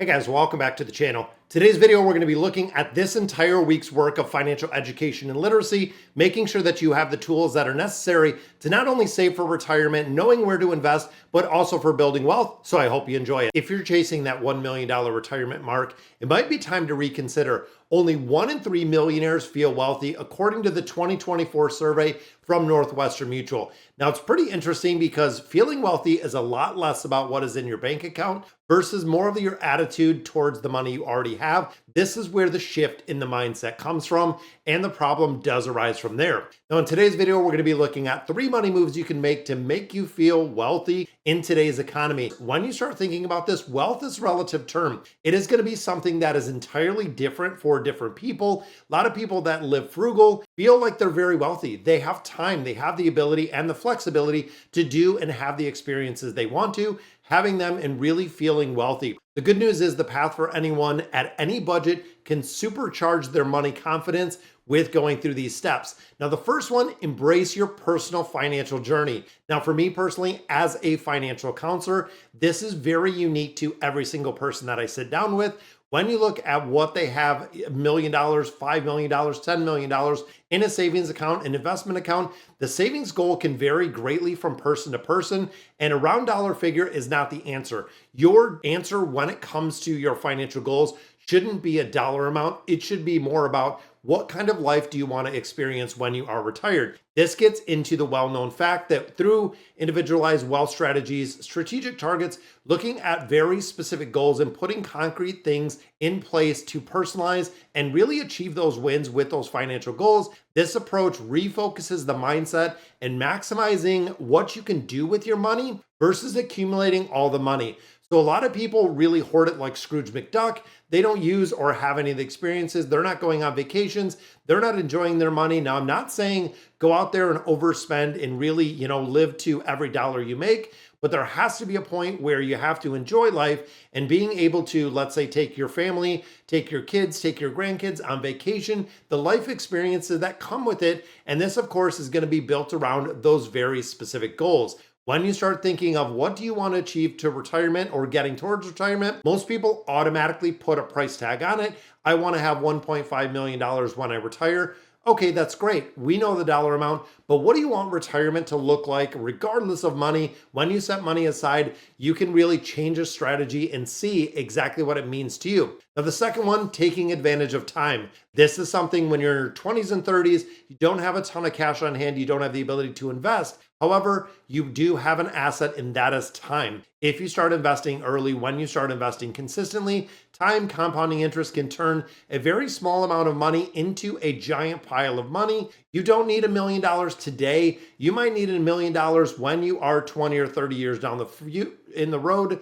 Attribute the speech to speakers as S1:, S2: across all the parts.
S1: Hey guys, welcome back to the channel. Today's video, we're going to be looking at this entire week's work of financial education and literacy, making sure that you have the tools that are necessary to not only save for retirement, knowing where to invest, but also for building wealth. So I hope you enjoy it. If you're chasing that $1 million retirement mark, it might be time to reconsider. Only 1 in 3 millionaires feel wealthy, according to the 2024 survey from Northwestern Mutual. Now, it's pretty interesting because feeling wealthy is a lot less about what is in your bank account versus more of your attitude towards the money you already have. This is where the shift in the mindset comes from, and the problem does arise from there. Now, in today's video, we're going to be looking at 3 money moves you can make to make you feel wealthy in today's economy. When you start thinking about this, wealth is a relative term. It is going to be something that is entirely different for different people. A lot of people that live frugal feel like they're very wealthy. They have time, they have the ability and the flexibility to do and have the experiences they want to, having them and really feeling wealthy. The good news is the path for anyone at any budget can supercharge their money confidence with going through these steps. Now, the first one, embrace your personal financial journey. Now, for me personally, as a financial counselor, this is very unique to every single person that I sit down with. When you look at what they have, $1 million, $5 million, $10 million in a savings account, an investment account, the savings goal can vary greatly from person to person, and a round dollar figure is not the answer. Your answer when it comes to your financial goals shouldn't be a dollar amount. It should be more about what kind of life do you want to experience when you are retired. This gets into the well-known fact that through individualized wealth strategies, strategic targets, looking at very specific goals and putting concrete things in place to personalize and really achieve those wins with those financial goals, this approach refocuses the mindset and maximizing what you can do with your money versus accumulating all the money. So a lot of people really hoard it like Scrooge McDuck. They don't use or have any of the experiences. They're not going on vacations. They're not enjoying their money. Now, I'm not saying go out there and overspend and really, live to every dollar you make, but there has to be a point where you have to enjoy life and being able to, let's say, take your family, take your kids, take your grandkids on vacation, the life experiences that come with it. And this, of course, is going to be built around those very specific goals. When you start thinking of what do you want to achieve to retirement or getting towards retirement, most people automatically put a price tag on it. I want to have $1.5 million when I retire. Okay, that's great. We know the dollar amount, but what do you want retirement to look like regardless of money? When you set money aside, you can really change a strategy and see exactly what it means to you. Now, the second one, taking advantage of time. This is something when you're in your 20s and 30s, you don't have a ton of cash on hand, you don't have the ability to invest. However, you do have an asset, and that is time. If you start investing early, when you start investing consistently, time compounding interest can turn a very small amount of money into a giant pile of money. You don't need $1 million today. You might need $1 million when you are 20 or 30 years down the road,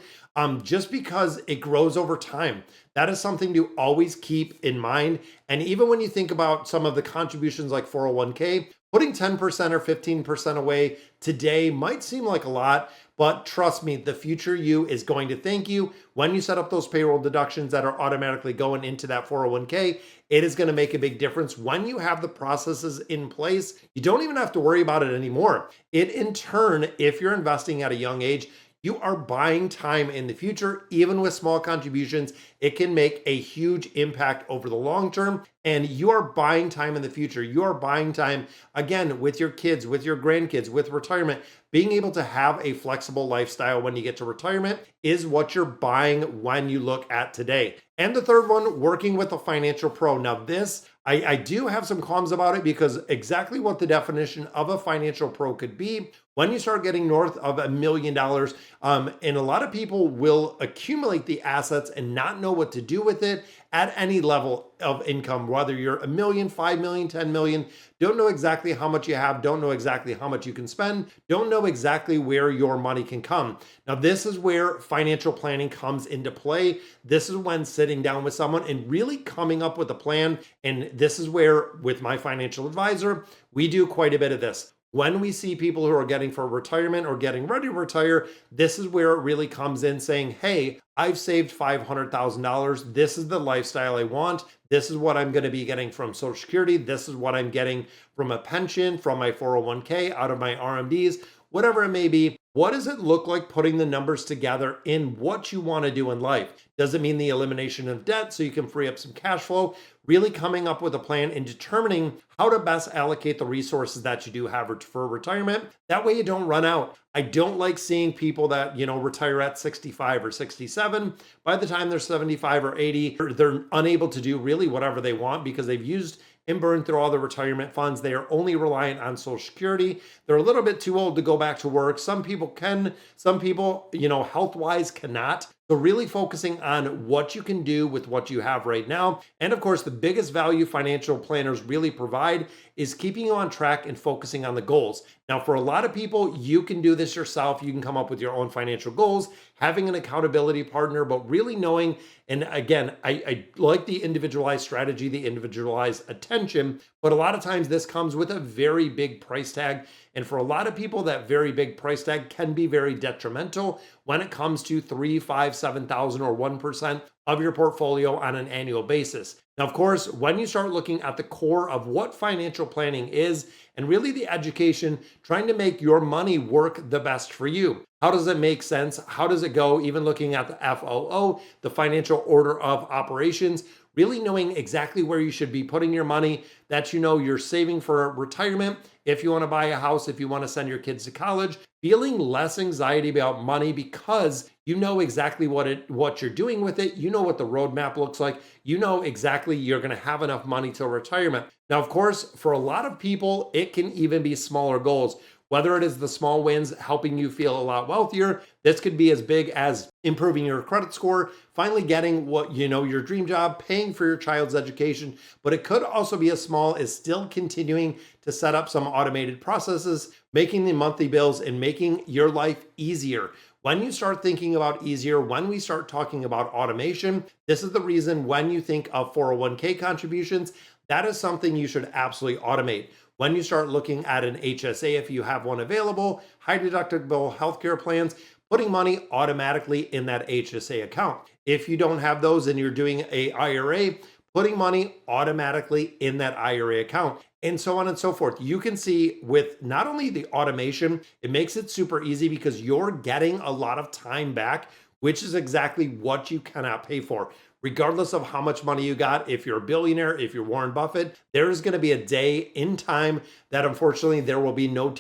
S1: just because it grows over time. That is something to always keep in mind. And even when you think about some of the contributions like 401k, putting 10% or 15% away today might seem like a lot, but trust me, the future you is going to thank you. When you set up those payroll deductions that are automatically going into that 401k, it is going to make a big difference. When you have the processes in place, you don't even have to worry about it anymore. It in turn, if you're investing at a young age, you are buying time in the future. Even with small contributions, it can make a huge impact over the long term. And you are buying time in the future. You are buying time, again, with your kids, with your grandkids, with retirement. Being able to have a flexible lifestyle when you get to retirement is what you're buying when you look at today. And the third one, working with a financial pro. Now this, I do have some qualms about it because exactly what the definition of a financial pro could be when you start getting north of $1 million, and a lot of people will accumulate the assets and not know what to do with it at any level of income, whether you're $1 million, $5 million, $10 million, don't know exactly how much you have, don't know exactly how much you can spend, don't know exactly where your money can come. Now, this is where financial planning comes into play. This is when sitting down with someone and really coming up with a plan. And this is where, with my financial advisor, we do quite a bit of this. When we see people who are getting for retirement or getting ready to retire, this is where it really comes in saying, hey, I've saved $500,000. This is the lifestyle I want. This is what I'm going to be getting from Social Security. This is what I'm getting from a pension, from my 401k, out of my RMDs, whatever it may be. What does it look like putting the numbers together in what you want to do in life? Does it mean the elimination of debt so you can free up some cash flow? Really coming up with a plan and determining how to best allocate the resources that you do have for retirement. That way you don't run out. I don't like seeing people that, retire at 65 or 67. By the time they're 75 or 80, they're unable to do really whatever they want because they've used and burned through all the retirement funds. They are only reliant on Social Security. They're a little bit too old to go back to work. Some people can, some people, health-wise cannot. So really focusing on what you can do with what you have right now. And of course, the biggest value financial planners really provide is keeping you on track and focusing on the goals. Now, for a lot of people, you can do this yourself. You can come up with your own financial goals, having an accountability partner, but really knowing, and again, I like the individualized strategy, the individualized attention, but a lot of times this comes with a very big price tag. And for a lot of people, that very big price tag can be very detrimental when it comes to 3, 5, 7,000 or 1% of your portfolio on an annual basis. Now, of course, when you start looking at the core of what financial planning is and really the education, trying to make your money work the best for you. How does it make sense? How does it go? Even looking at the FOO, the financial order of operations, really knowing exactly where you should be putting your money, that you're saving for retirement, if you want to buy a house, if you want to send your kids to college, feeling less anxiety about money because you know exactly what you're doing with it. You know what the roadmap looks like. You know exactly you're going to have enough money till retirement. Now, of course, for a lot of people, it can even be smaller goals. Whether it is the small wins helping you feel a lot wealthier, this could be as big as improving your credit score, finally getting your dream job, paying for your child's education, but it could also be as small as still continuing to set up some automated processes, making the monthly bills and making your life easier. When you start thinking about easier, when we start talking about automation, this is the reason when you think of 401k contributions, that is something you should absolutely automate. When you start looking at an HSA, if you have one available, high deductible healthcare plans, putting money automatically in that HSA account. If you don't have those and you're doing a IRA, putting money automatically in that IRA account, and so on and so forth. You can see with not only the automation, it makes it super easy because you're getting a lot of time back, which is exactly what you cannot pay for. Regardless of how much money you got, if you're a billionaire, if you're Warren Buffett, there is going to be a day in time that unfortunately there will be no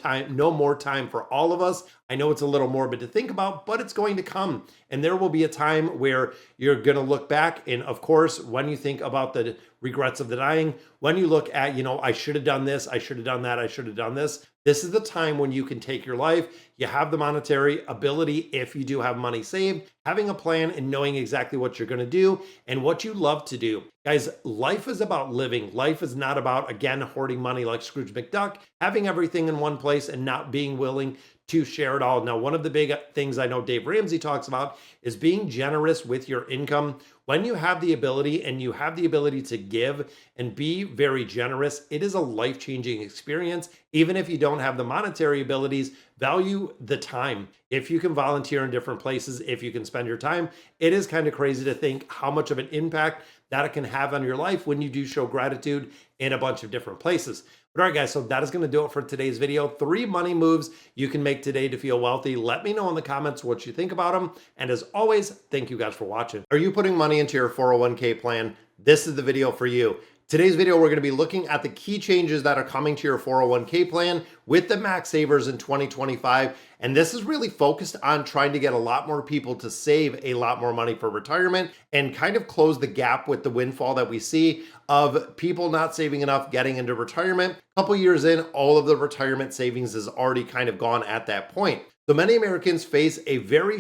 S1: more time for all of us. I know it's a little morbid to think about, but it's going to come. And there will be a time where you're going to look back. And of course, when you think about the regrets of the dying, when you look at, I should have done this, I should have done that, I should have done this. This is the time when you can take your life. You have the monetary ability, if you do have money saved, having a plan and knowing exactly what you're going to do and what you love to do. Guys, life is about living. Life is not about, again, hoarding money like Scrooge McDuck, having everything in one place and not being willing to share it all. Now, one of the big things I know Dave Ramsey talks about is being generous with your income. When you have the ability and you have the ability to give and be very generous, it is a life-changing experience. Even if you don't have the monetary abilities, value the time. If you can volunteer in different places, if you can spend your time, it is kind of crazy to think how much of an impact that it can have on your life when you do show gratitude in a bunch of different places. But all right, guys, so that is going to do it for today's video. 3 money moves you can make today to feel wealthy. Let me know in the comments what you think about them. And as always, thank you guys for watching. Are you putting money into your 401k plan? This is the video for you. Today's video, we're going to be looking at the key changes that are coming to your 401k plan with the max savers in 2025. And this is really focused on trying to get a lot more people to save a lot more money for retirement and kind of close the gap with the windfall that we see of people not saving enough getting into retirement. A couple years in, all of the retirement savings is already kind of gone at that point. So many Americans face a very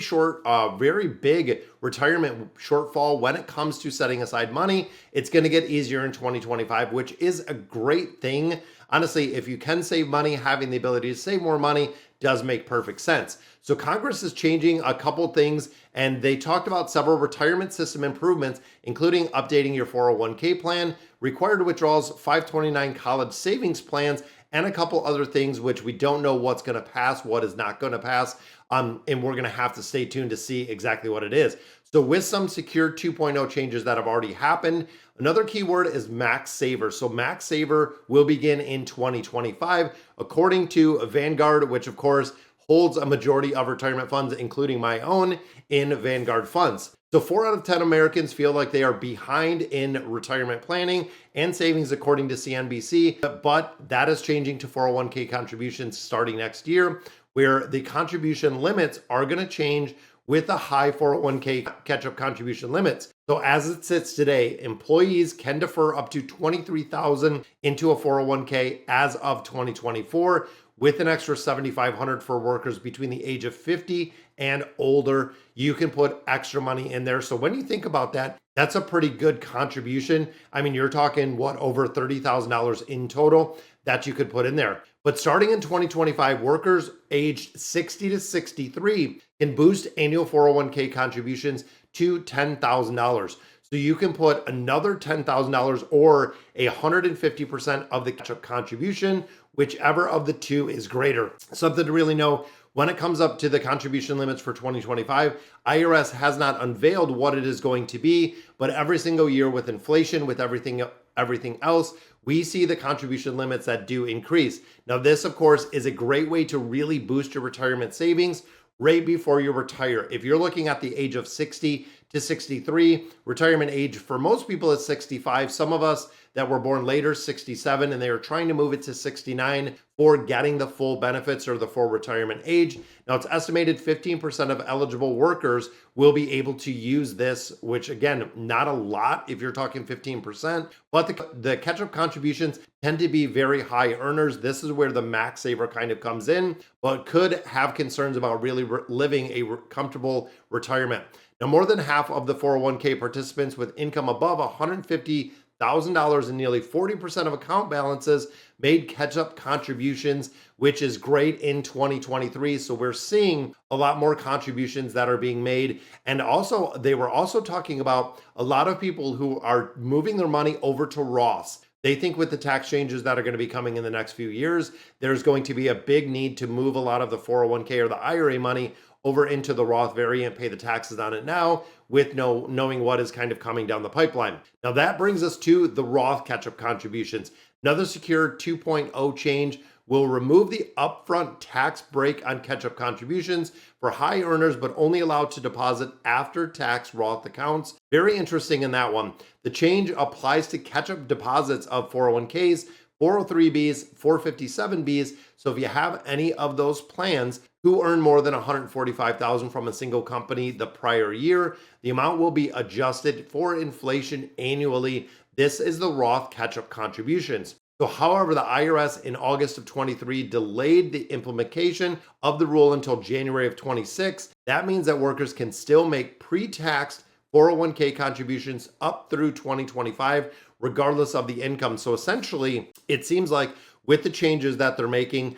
S1: big retirement shortfall when it comes to setting aside money. It's going to get easier in 2025, which is a great thing. Honestly, if you can save money, having the ability to save more money does make perfect sense. So Congress is changing a couple things, and they talked about several retirement system improvements, including updating your 401k plan, required withdrawals, 529 college savings plans, and a couple other things which we don't know what's going to pass, what is not going to pass, and we're going to have to stay tuned to see exactly what it is. So with some Secure 2.0 changes that have already happened, another keyword is max saver. So max saver will begin in 2025, according to Vanguard, which of course holds a majority of retirement funds, including my own, in Vanguard funds. So 4 out of 10 Americans feel like they are behind in retirement planning and savings, according to CNBC, but that is changing to 401k contributions starting next year, where the contribution limits are going to change with the high 401k catch-up contribution limits. So as it sits today, employees can defer up to $23,000 into a 401k as of 2024, with an extra $7,500 for workers between the age of 50 and older. You can put extra money in there. So when you think about that, that's a pretty good contribution. I mean, you're talking over $30,000 in total that you could put in there. But starting in 2025, workers aged 60 to 63 can boost annual 401k contributions to $10,000. So you can put another $10,000 or 150% of the catch-up contribution, whichever of the two is greater. Something to really know when it comes up to the contribution limits for 2025, IRS has not unveiled what it is going to be, but every single year with inflation, with everything else, we see the contribution limits that do increase. Now, this, of course, is a great way to really boost your retirement savings right before you retire. If you're looking at the age of 60 to 63, retirement age for most people is 65. Some of us that were born later, 67, and they are trying to move it to 69 for getting the full benefits or the full retirement age. Now, it's estimated 15% of eligible workers will be able to use this, which again, not a lot if you're talking 15%, but the catch-up contributions tend to be very high earners. This is where the max saver kind of comes in, but could have concerns about really living a comfortable retirement. Now, more than half of the 401k participants with income above $150,000 and nearly 40% of account balances made catch-up contributions, which is great in 2023. So we're seeing a lot more contributions that are being made. And also, they were also talking about a lot of people who are moving their money over to Roths. They think with the tax changes that are going to be coming in the next few years, there's going to be a big need to move a lot of the 401k or the IRA money over into the Roth variant, pay the taxes on it now with knowing what is kind of coming down the pipeline. Now that brings us to the Roth catch-up contributions. Another secure 2.0 change will remove the upfront tax break on catch-up contributions for high earners, but only allowed to deposit after-tax Roth accounts. Very interesting in that one. The change applies to catch-up deposits of 401ks, 403bs, 457bs. So if you have any of those plans who earn more than $145,000 from a single company the prior year, the amount will be adjusted for inflation annually. This is the Roth catch-up contributions. So however, the IRS in August of 23 delayed the implementation of the rule until January of 26. That means that workers can still make pre-tax 401k contributions up through 2025, regardless of the income. So essentially, it seems like with the changes that they're making,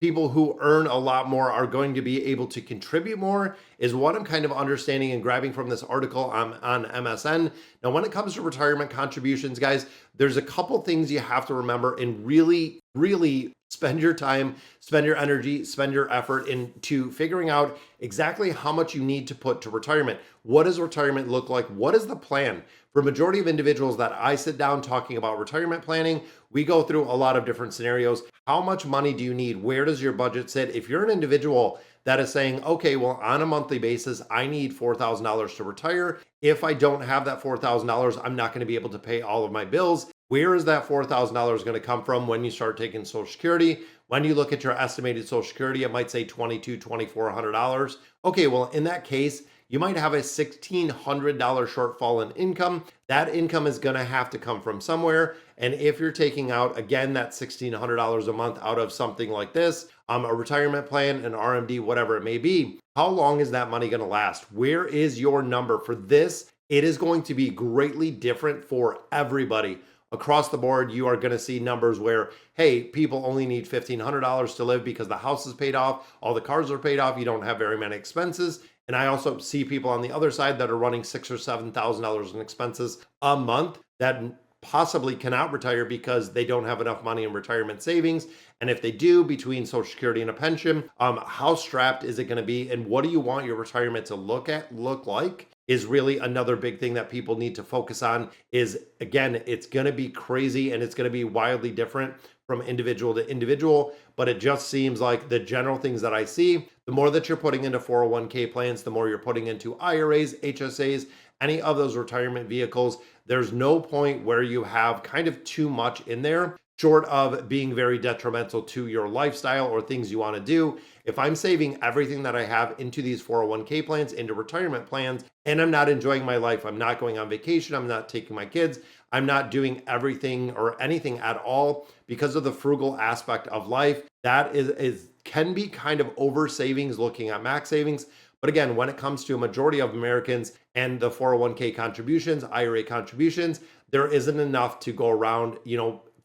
S1: people who earn a lot more are going to be able to contribute more, is what I'm kind of understanding and grabbing from this article on MSN. Now, when it comes to retirement contributions, guys, there's a couple things you have to remember and really, really spend your time, spend your energy, spend your effort into figuring out exactly how much you need to put to retirement. What does retirement look like? What is the plan? For a majority of individuals that I sit down talking about retirement planning, we go through a lot of different scenarios. How much money do you need? Where does your budget sit? If you're an individual that is saying, okay, well, on a monthly basis, I need $4,000 to retire. If I don't have that $4,000, I'm not going to be able to pay all of my bills. Where is that $4,000 going to come from when you start taking Social Security? When you look at your estimated Social Security, it might say $2,200, $2,400. Okay, well, in that case, you might have a $1,600 shortfall in income. That income is going to have to come from somewhere. And if you're taking out, again, that $1,600 a month out of something like this, a retirement plan, an RMD, whatever it may be, how long is that money going to last? Where is your number for this? It is going to be greatly different for everybody. Across the board, you are going to see numbers where, hey, people only need $1,500 to live because the house is paid off, all the cars are paid off, you don't have very many expenses. And I also see people on the other side that are running $6,000 or $7,000 in expenses a month that possibly cannot retire because they don't have enough money in retirement savings. And if they do, between Social Security and a pension, how strapped is it going to be? And what do you want your retirement to look like? Is really another big thing that people need to focus on. Is, again, it's going to be crazy and it's going to be wildly different from individual to individual, but it just seems like the general things that I see, the more that you're putting into 401k plans, the more you're putting into IRAs, HSAs, any of those retirement vehicles. There's no point where you have kind of too much in there, short of being very detrimental to your lifestyle or things you want to do. If I'm saving everything that I have into these 401k plans, into retirement plans, and I'm not enjoying my life, I'm not going on vacation, I'm not taking my kids, I'm not doing everything or anything at all because of the frugal aspect of life, that can be kind of over savings, looking at max savings. But again, when it comes to a majority of Americans and the 401k contributions, IRA contributions, there isn't enough to go around.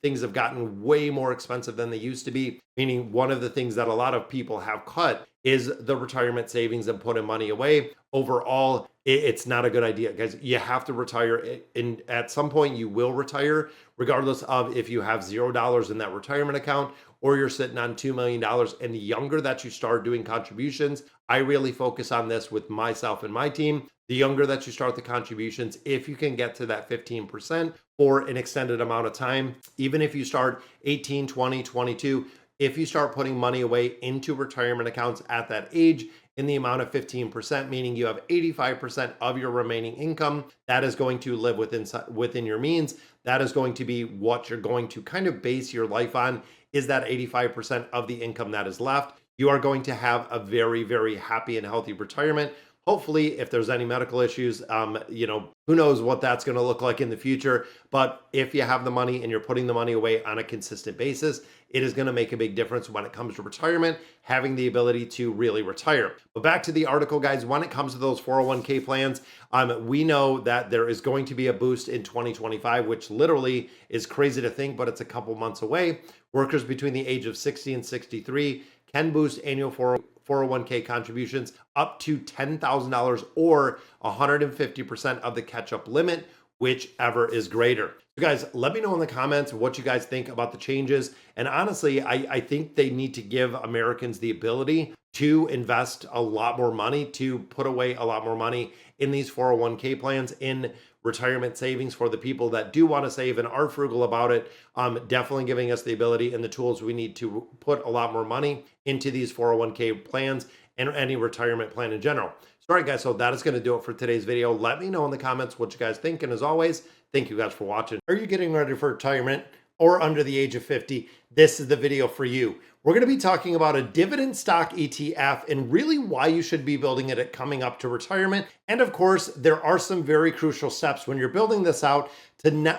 S1: Things have gotten way more expensive than they used to be, meaning one of the things that a lot of people have cut is the retirement savings and putting money away. Overall, it's not a good idea, guys. You have to retire, and at some point you will retire, regardless of if you have $0 in that retirement account or you're sitting on $2 million. And the younger that you start doing contributions, I really focus on this with myself and my team. The younger that you start the contributions, if you can get to that 15% for an extended amount of time, even if you start 18, 20, 22, if you start putting money away into retirement accounts at that age in the amount of 15%, meaning you have 85% of your remaining income, that is going to live within your means. That is going to be what you're going to kind of base your life on, is that 85% of the income that is left. You are going to have a very, very happy and healthy retirement. Hopefully, if there's any medical issues, who knows what that's going to look like in the future. But if you have the money and you're putting the money away on a consistent basis, it is going to make a big difference when it comes to retirement, having the ability to really retire. But back to the article, guys, when it comes to those 401k plans, we know that there is going to be a boost in 2025, which literally is crazy to think, but it's a couple months away. Workers between the age of 60 and 63 can boost annual 401k contributions up to $10,000 or 150% of the catch-up limit, whichever is greater. So guys, let me know in the comments what you guys think about the changes. And honestly, I think they need to give Americans the ability to invest a lot more money, to put away a lot more money in these 401k plans, in retirement savings for the people that do want to save and are frugal about it. Definitely giving us the ability and the tools we need to put a lot more money into these 401k plans and any retirement plan in general. So, all right, guys, so that is going to do it for today's video. Let me know in the comments what you guys think. And as always, thank you guys for watching. Are you getting ready for retirement or under the age of 50? This is the video for you. We're going to be talking about a dividend stock ETF and really why you should be building it coming up to retirement. And of course, there are some very crucial steps when you're building this out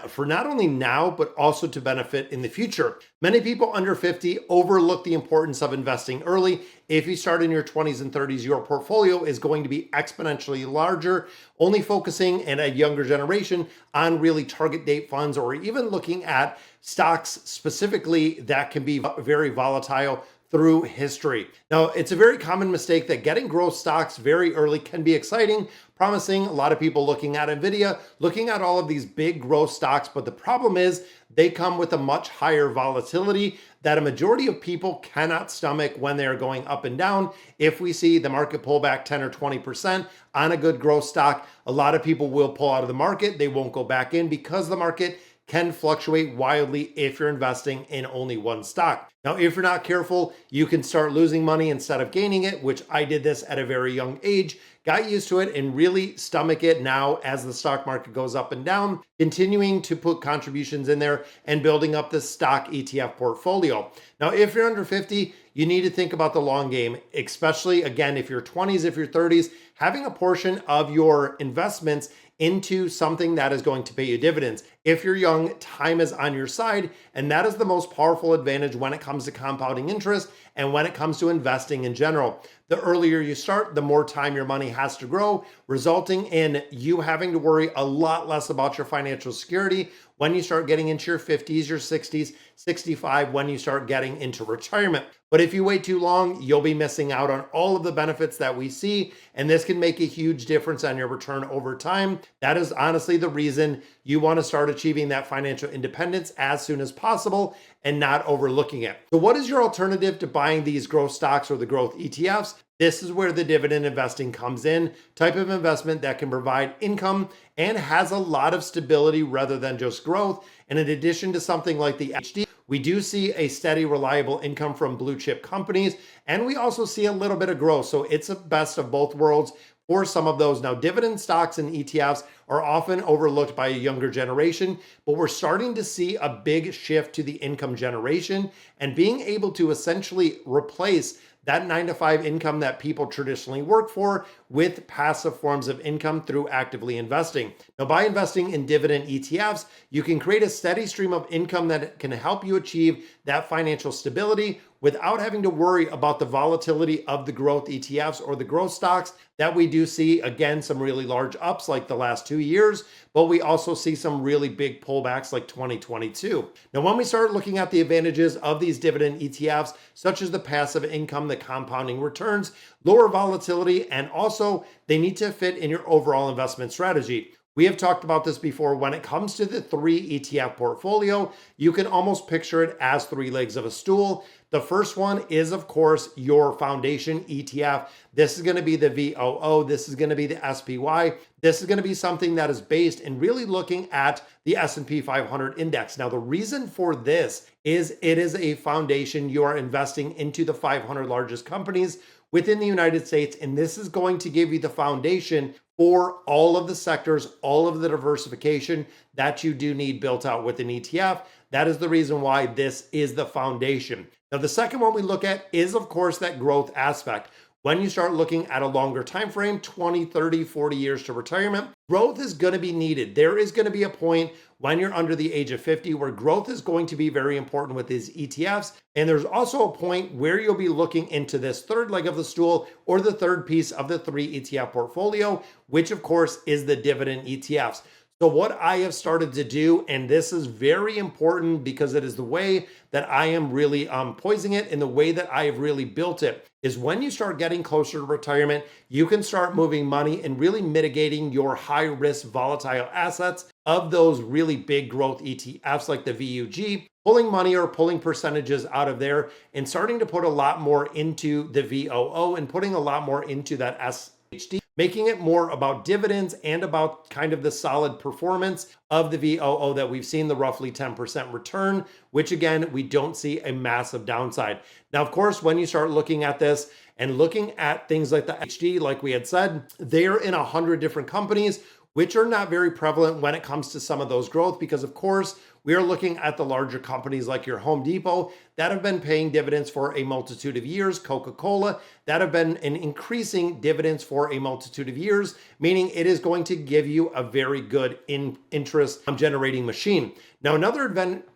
S1: for not only now, but also to benefit in the future. Many people under 50 overlook the importance of investing early. If you start in your 20s and 30s, your portfolio is going to be exponentially larger, only focusing in a younger generation on really target date funds or even looking at stocks specifically that can be very volatile through history. Now, it's a very common mistake that getting growth stocks very early can be exciting, promising. A lot of people looking at Nvidia, looking at all of these big growth stocks, but the problem is they come with a much higher volatility that a majority of people cannot stomach when they are going up and down. If we see the market pull back 10 or 20% on a good growth stock, a lot of people will pull out of the market. They won't go back in because the market can fluctuate wildly if you're investing in only one stock. Now, if you're not careful, you can start losing money instead of gaining it, which I did this at a very young age, got used to it and really stomach it now as the stock market goes up and down, continuing to put contributions in there and building up the stock ETF portfolio. Now, if you're under 50, you need to think about the long game, especially again, if you're 20s, if you're 30s, having a portion of your investments into something that is going to pay you dividends. If you're young, time is on your side, and that is the most powerful advantage when it comes to compounding interest and when it comes to investing in general. The earlier you start, the more time your money has to grow, resulting in you having to worry a lot less about your financial security when you start getting into your 50s, your 60s, 65, when you start getting into retirement. But if you wait too long, you'll be missing out on all of the benefits that we see, and this can make a huge difference on your return over time. That is honestly the reason you want to start achieving that financial independence as soon as possible and not overlooking it. So what is your alternative to buying these growth stocks or the growth ETFs? This is where the dividend investing comes in, type of investment that can provide income and has a lot of stability rather than just growth. And in addition to something like the HD, We do see a steady, reliable income from blue chip companies, and we also see a little bit of growth. So it's a best of both worlds for some of those. Now, dividend stocks and ETFs are often overlooked by a younger generation, but we're starting to see a big shift to the income generation and being able to essentially replace that 9 to 5 income that people traditionally work for with passive forms of income through actively investing. Now, by investing in dividend ETFs, you can create a steady stream of income that can help you achieve that financial stability without having to worry about the volatility of the growth ETFs or the growth stocks that we do see. Again, some really large ups like the last 2 years, but we also see some really big pullbacks like 2022. Now, when we start looking at the advantages of these dividend ETFs, such as the passive income, the compounding returns, lower volatility, and also they need to fit in your overall investment strategy. We have talked about this before. When it comes to the 3 ETF portfolio, you can almost picture it as 3 legs of a stool. The first one is, of course, your foundation ETF. This is going to be the VOO. This is going to be the SPY. This is going to be something that is based in really looking at the S&P 500 index. Now, the reason for this is it is a foundation. You are investing into the 500 largest companies within the United States, and this is going to give you the foundation for all of the sectors, all of the diversification that you do need built out with an ETF. That is the reason why this is the foundation. Now, the second one we look at is, of course, that growth aspect. When you start looking at a longer time frame, 20, 30, 40 years to retirement, growth is going to be needed. There is going to be a point when you're under the age of 50 where growth is going to be very important with these ETFs. And there's also a point where you'll be looking into this third leg of the stool or the third piece of the 3 ETF portfolio, which of course is the dividend ETFs. So what I have started to do, and this is very important because it is the way that I am really poising it and the way that I have really built it, is when you start getting closer to retirement, you can start moving money and really mitigating your high risk volatile assets of those really big growth ETFs like the VUG, pulling money or pulling percentages out of there and starting to put a lot more into the VOO and putting a lot more into that SHD, making it more about dividends and about kind of the solid performance of the VOO that we've seen, the roughly 10% return, which again, we don't see a massive downside. Now, of course, when you start looking at this and looking at things like the HD, like we had said, they're in 100 different companies, which are not very prevalent when it comes to some of those growth, because of course, we are looking at the larger companies like your Home Depot that have been paying dividends for a multitude of years, Coca-Cola that have been increasing dividends for a multitude of years, meaning it is going to give you a very good interest generating machine. Now, another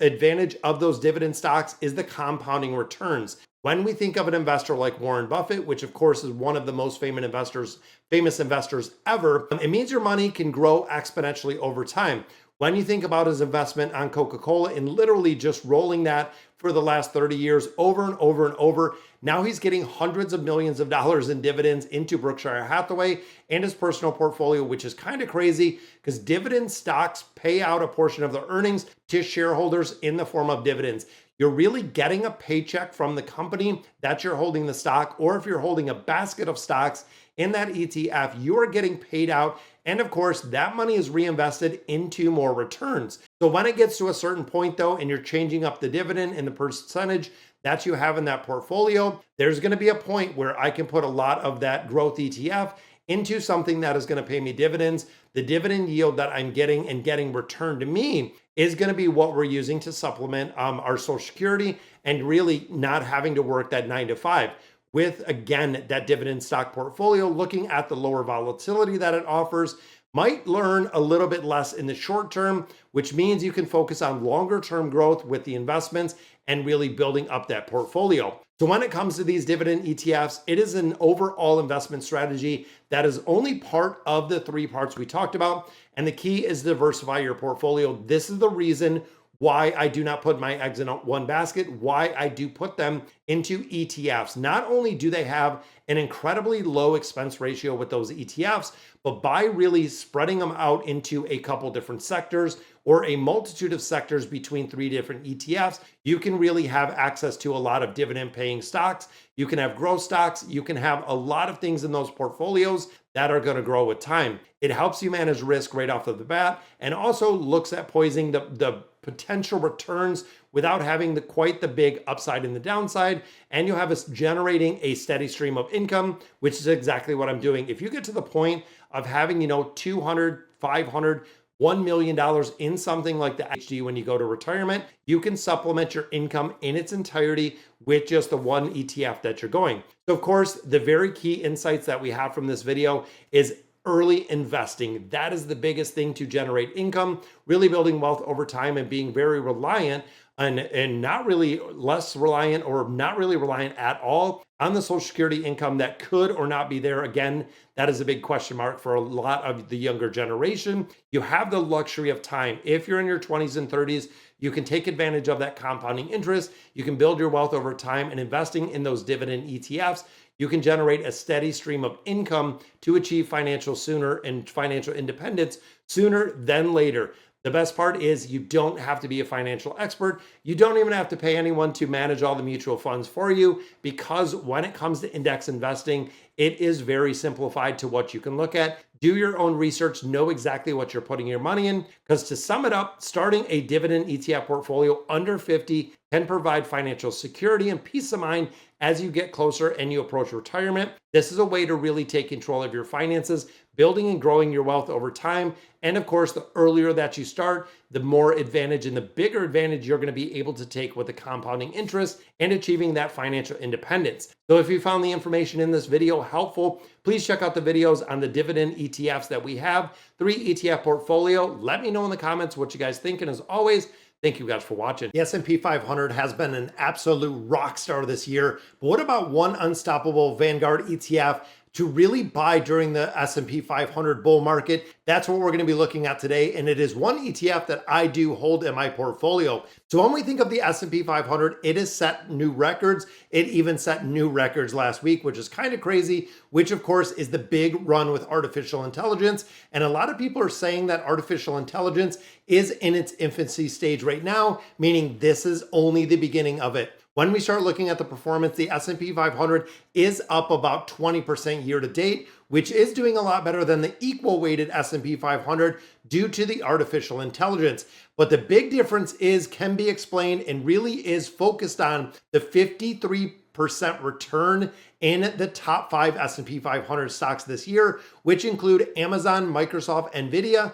S1: advantage of those dividend stocks is the compounding returns. When we think of an investor like Warren Buffett, which of course is one of the most famous investors ever, it means your money can grow exponentially over time. When you think about his investment on Coca-Cola and literally just rolling that for the last 30 years over and over and over, now he's getting hundreds of millions of dollars in dividends into Berkshire Hathaway and his personal portfolio, which is kind of crazy because dividend stocks pay out a portion of the earnings to shareholders in the form of dividends. You're really getting a paycheck from the company that you're holding the stock, or if you're holding a basket of stocks in that ETF, you are getting paid out. And of course, that money is reinvested into more returns. So when it gets to a certain point though, and you're changing up the dividend and the percentage that you have in that portfolio, there's going to be a point where I can put a lot of that growth ETF into something that is going to pay me dividends. The dividend yield that I'm getting and getting returned to me is going to be what we're using to supplement our Social Security and really not having to work that 9 to 5. With, again, that dividend stock portfolio, looking at the lower volatility that it offers, might learn a little bit less in the short term, which means you can focus on longer term growth with the investments and really building up that portfolio. So when it comes to these dividend ETFs, it is an overall investment strategy that is only part of the 3 parts we talked about. And the key is diversify your portfolio. This is the reason why I do not put my eggs in one basket, why I do put them into ETFs. Not only do they have an incredibly low expense ratio with those ETFs, but by really spreading them out into a couple different sectors or a multitude of sectors between 3 different ETFs, you can really have access to a lot of dividend paying stocks. You can have growth stocks. You can have a lot of things in those portfolios that are going to grow with time. It helps you manage risk right off of the bat and also looks at poising the potential returns without having quite the big upside and the downside. And you'll have us generating a steady stream of income, which is exactly what I'm doing. If you get to the point of having, 200, 500, $1 million in something like the HD when you go to retirement, you can supplement your income in its entirety with just the one ETF that you're going. So of course, the very key insights that we have from this video is early investing. That is the biggest thing to generate income, really building wealth over time and being very reliant and not really less reliant or not really reliant at all on the Social Security income that could or not be there. Again, that is a big question mark for a lot of the younger generation. You have the luxury of time. If you're in your 20s and 30s, you can take advantage of that compounding interest. You can build your wealth over time, and investing in those dividend ETFs, you can generate a steady stream of income to achieve financial independence sooner than later. The best part is you don't have to be a financial expert. You don't even have to pay anyone to manage all the mutual funds for you, because when it comes to index investing, it is very simplified to what you can look at. Do your own research, know exactly what you're putting your money in, because to sum it up, starting a dividend ETF portfolio under 50 can provide financial security and peace of mind as you get closer and you approach retirement. This is a way to really take control of your finances, building and growing your wealth over time. And of course, the earlier that you start, the more advantage and the bigger advantage you're going to be able to take with the compounding interest and achieving that financial independence. So if you found the information in this video helpful, please check out the videos on the dividend ETFs that we have, 3 ETF portfolio. Let me know in the comments what you guys think. And as always, thank you guys for watching. The S&P 500 has been an absolute rock star this year. But what about one unstoppable Vanguard ETF to really buy during the S&P 500 bull market? That's what we're going to be looking at today. And it is one ETF that I do hold in my portfolio. So when we think of the S&P 500, it has set new records. It even set new records last week, which is kind of crazy, which of course is the big run with artificial intelligence. And a lot of people are saying that artificial intelligence is in its infancy stage right now, meaning this is only the beginning of it. When we start looking at the performance, the S&P 500 is up about 20% year to date, which is doing a lot better than the equal weighted S&P 500 due to the artificial intelligence. But the big difference can be explained and really is focused on the 53% return in the top 5 S&P 500 stocks this year, which include Amazon, Microsoft, Nvidia,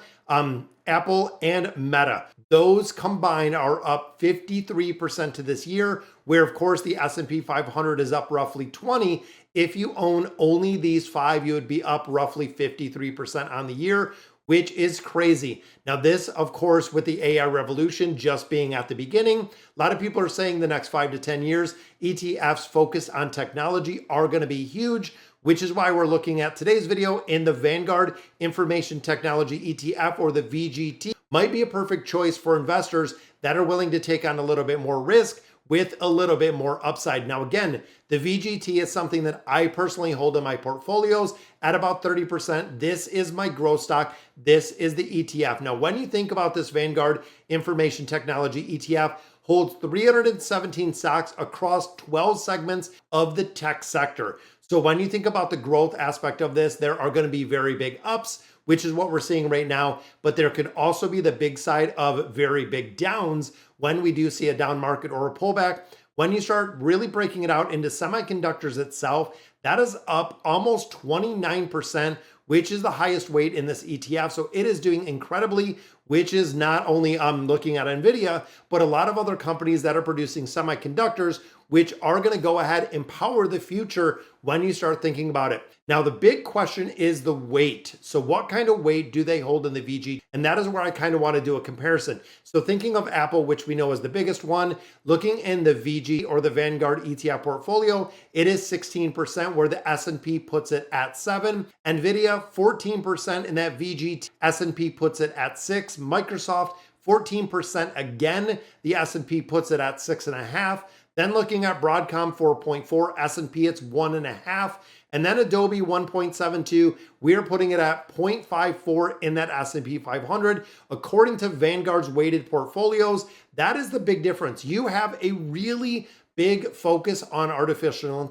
S1: Apple, and Meta. Those combined are up 53% to this year, where of course the S&P 500 is up roughly 20. If you own only these 5, you would be up roughly 53% on the year, which is crazy. Now this, of course, with the AI revolution just being at the beginning, a lot of people are saying the next 5 to 10 years, ETFs focused on technology are going to be huge, which is why we're looking at today's video in the Vanguard Information Technology ETF, or the VGT. Might be a perfect choice for investors that are willing to take on a little bit more risk with a little bit more upside. Now, again, the VGT is something that I personally hold in my portfolios at about 30%. This is my growth stock. This is the ETF. Now, when you think about this Vanguard Information Technology ETF, holds 317 stocks across 12 segments of the tech sector. So when you think about the growth aspect of this, there are going to be very big ups, which is what we're seeing right now. But there could also be the big side of very big downs when we do see a down market or a pullback. When you start really breaking it out into semiconductors itself, that is up almost 29%, which is the highest weight in this ETF. So it is doing incredibly, which is not only looking at Nvidia, but a lot of other companies that are producing semiconductors, which are going to go ahead and power the future when you start thinking about it. Now, the big question is the weight. So what kind of weight do they hold in the VG? And that is where I kind of want to do a comparison. So thinking of Apple, which we know is the biggest one, looking in the VG or the Vanguard ETF portfolio, it is 16%, where the S&P puts it at 7. Nvidia, 14% in that VG. S&P puts it at 6. Microsoft, 14% again. The S&P puts it at 6.5. Then looking at Broadcom, 4.4, S&P, it's 1.5. And then Adobe, 1.72. We're putting it at 0.54 in that S&P 500. According to Vanguard's weighted portfolios, that is the big difference. You have a really big focus on artificial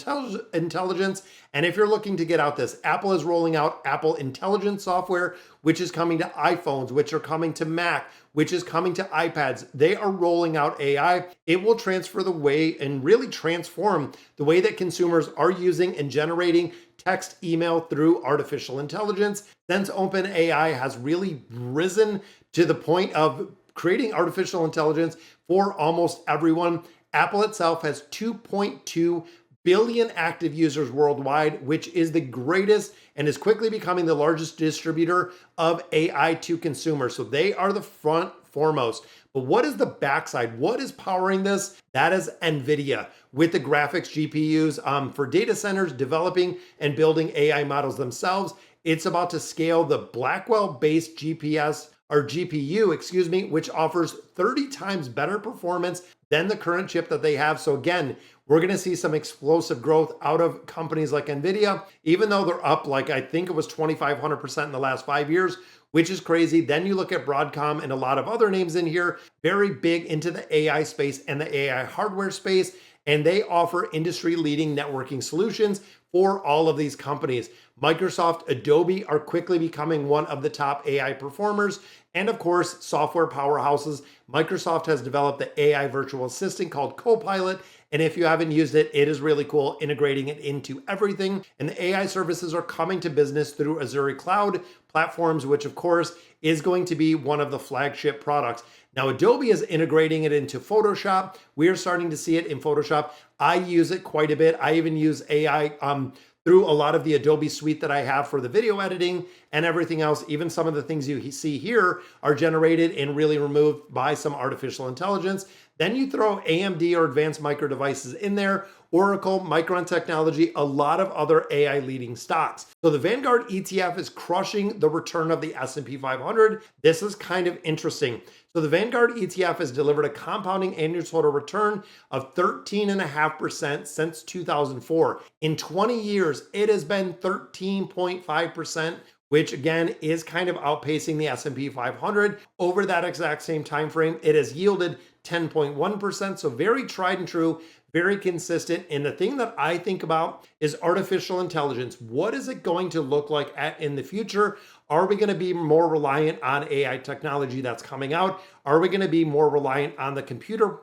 S1: intelligence. And if you're looking to get out this, Apple is rolling out Apple Intelligence software, which is coming to iPhones, which are coming to Mac, which is coming to iPads. They are rolling out AI. It will transfer the way and really transform the way that consumers are using and generating text, email through artificial intelligence. Since OpenAI has really risen to the point of creating artificial intelligence for almost everyone, Apple itself has 2.2 billion active users worldwide, which is the greatest and is quickly becoming the largest distributor of AI to consumers. So they are the front foremost. But what is the backside? What is powering this? That is NVIDIA with the graphics GPUs for data centers, developing and building AI models themselves. It's about to scale the Blackwell-based GPU, which offers 30 times better performance than the current chip that they have. So again, we're going to see some explosive growth out of companies like NVIDIA, even though they're up like I think it was 2,500% in the last 5 years, which is crazy. Then you look at Broadcom and a lot of other names in here, very big into the AI space and the AI hardware space, and they offer industry-leading networking solutions for all of these companies. Microsoft, Adobe are quickly becoming one of the top AI performers. And of course, software powerhouses. Microsoft has developed the AI virtual assistant called Copilot. And if you haven't used it, it is really cool, integrating it into everything. And the AI services are coming to business through Azure Cloud platforms, which of course is going to be one of the flagship products. Now, Adobe is integrating it into Photoshop. We are starting to see it in Photoshop. I use it quite a bit. I even use AI through a lot of the Adobe suite that I have for the video editing and everything else. Even some of the things you see here are generated and really removed by some artificial intelligence. Then you throw AMD or Advanced Micro Devices in there, Oracle, Micron Technology, a lot of other AI leading stocks. So the Vanguard ETF is crushing the return of the S&P 500. This is kind of interesting. So the Vanguard ETF has delivered a compounding annual total return of 13.5% since 2004. In 20 years, it has been 13.5%, which again is kind of outpacing the S&P 500. Over that exact same time frame, it has yielded 10.1%. So very tried and true, very consistent. And the thing that I think about is artificial intelligence. What is it going to look like in the future? Are we going to be more reliant on AI technology that's coming out? Are we going to be more reliant on the computer,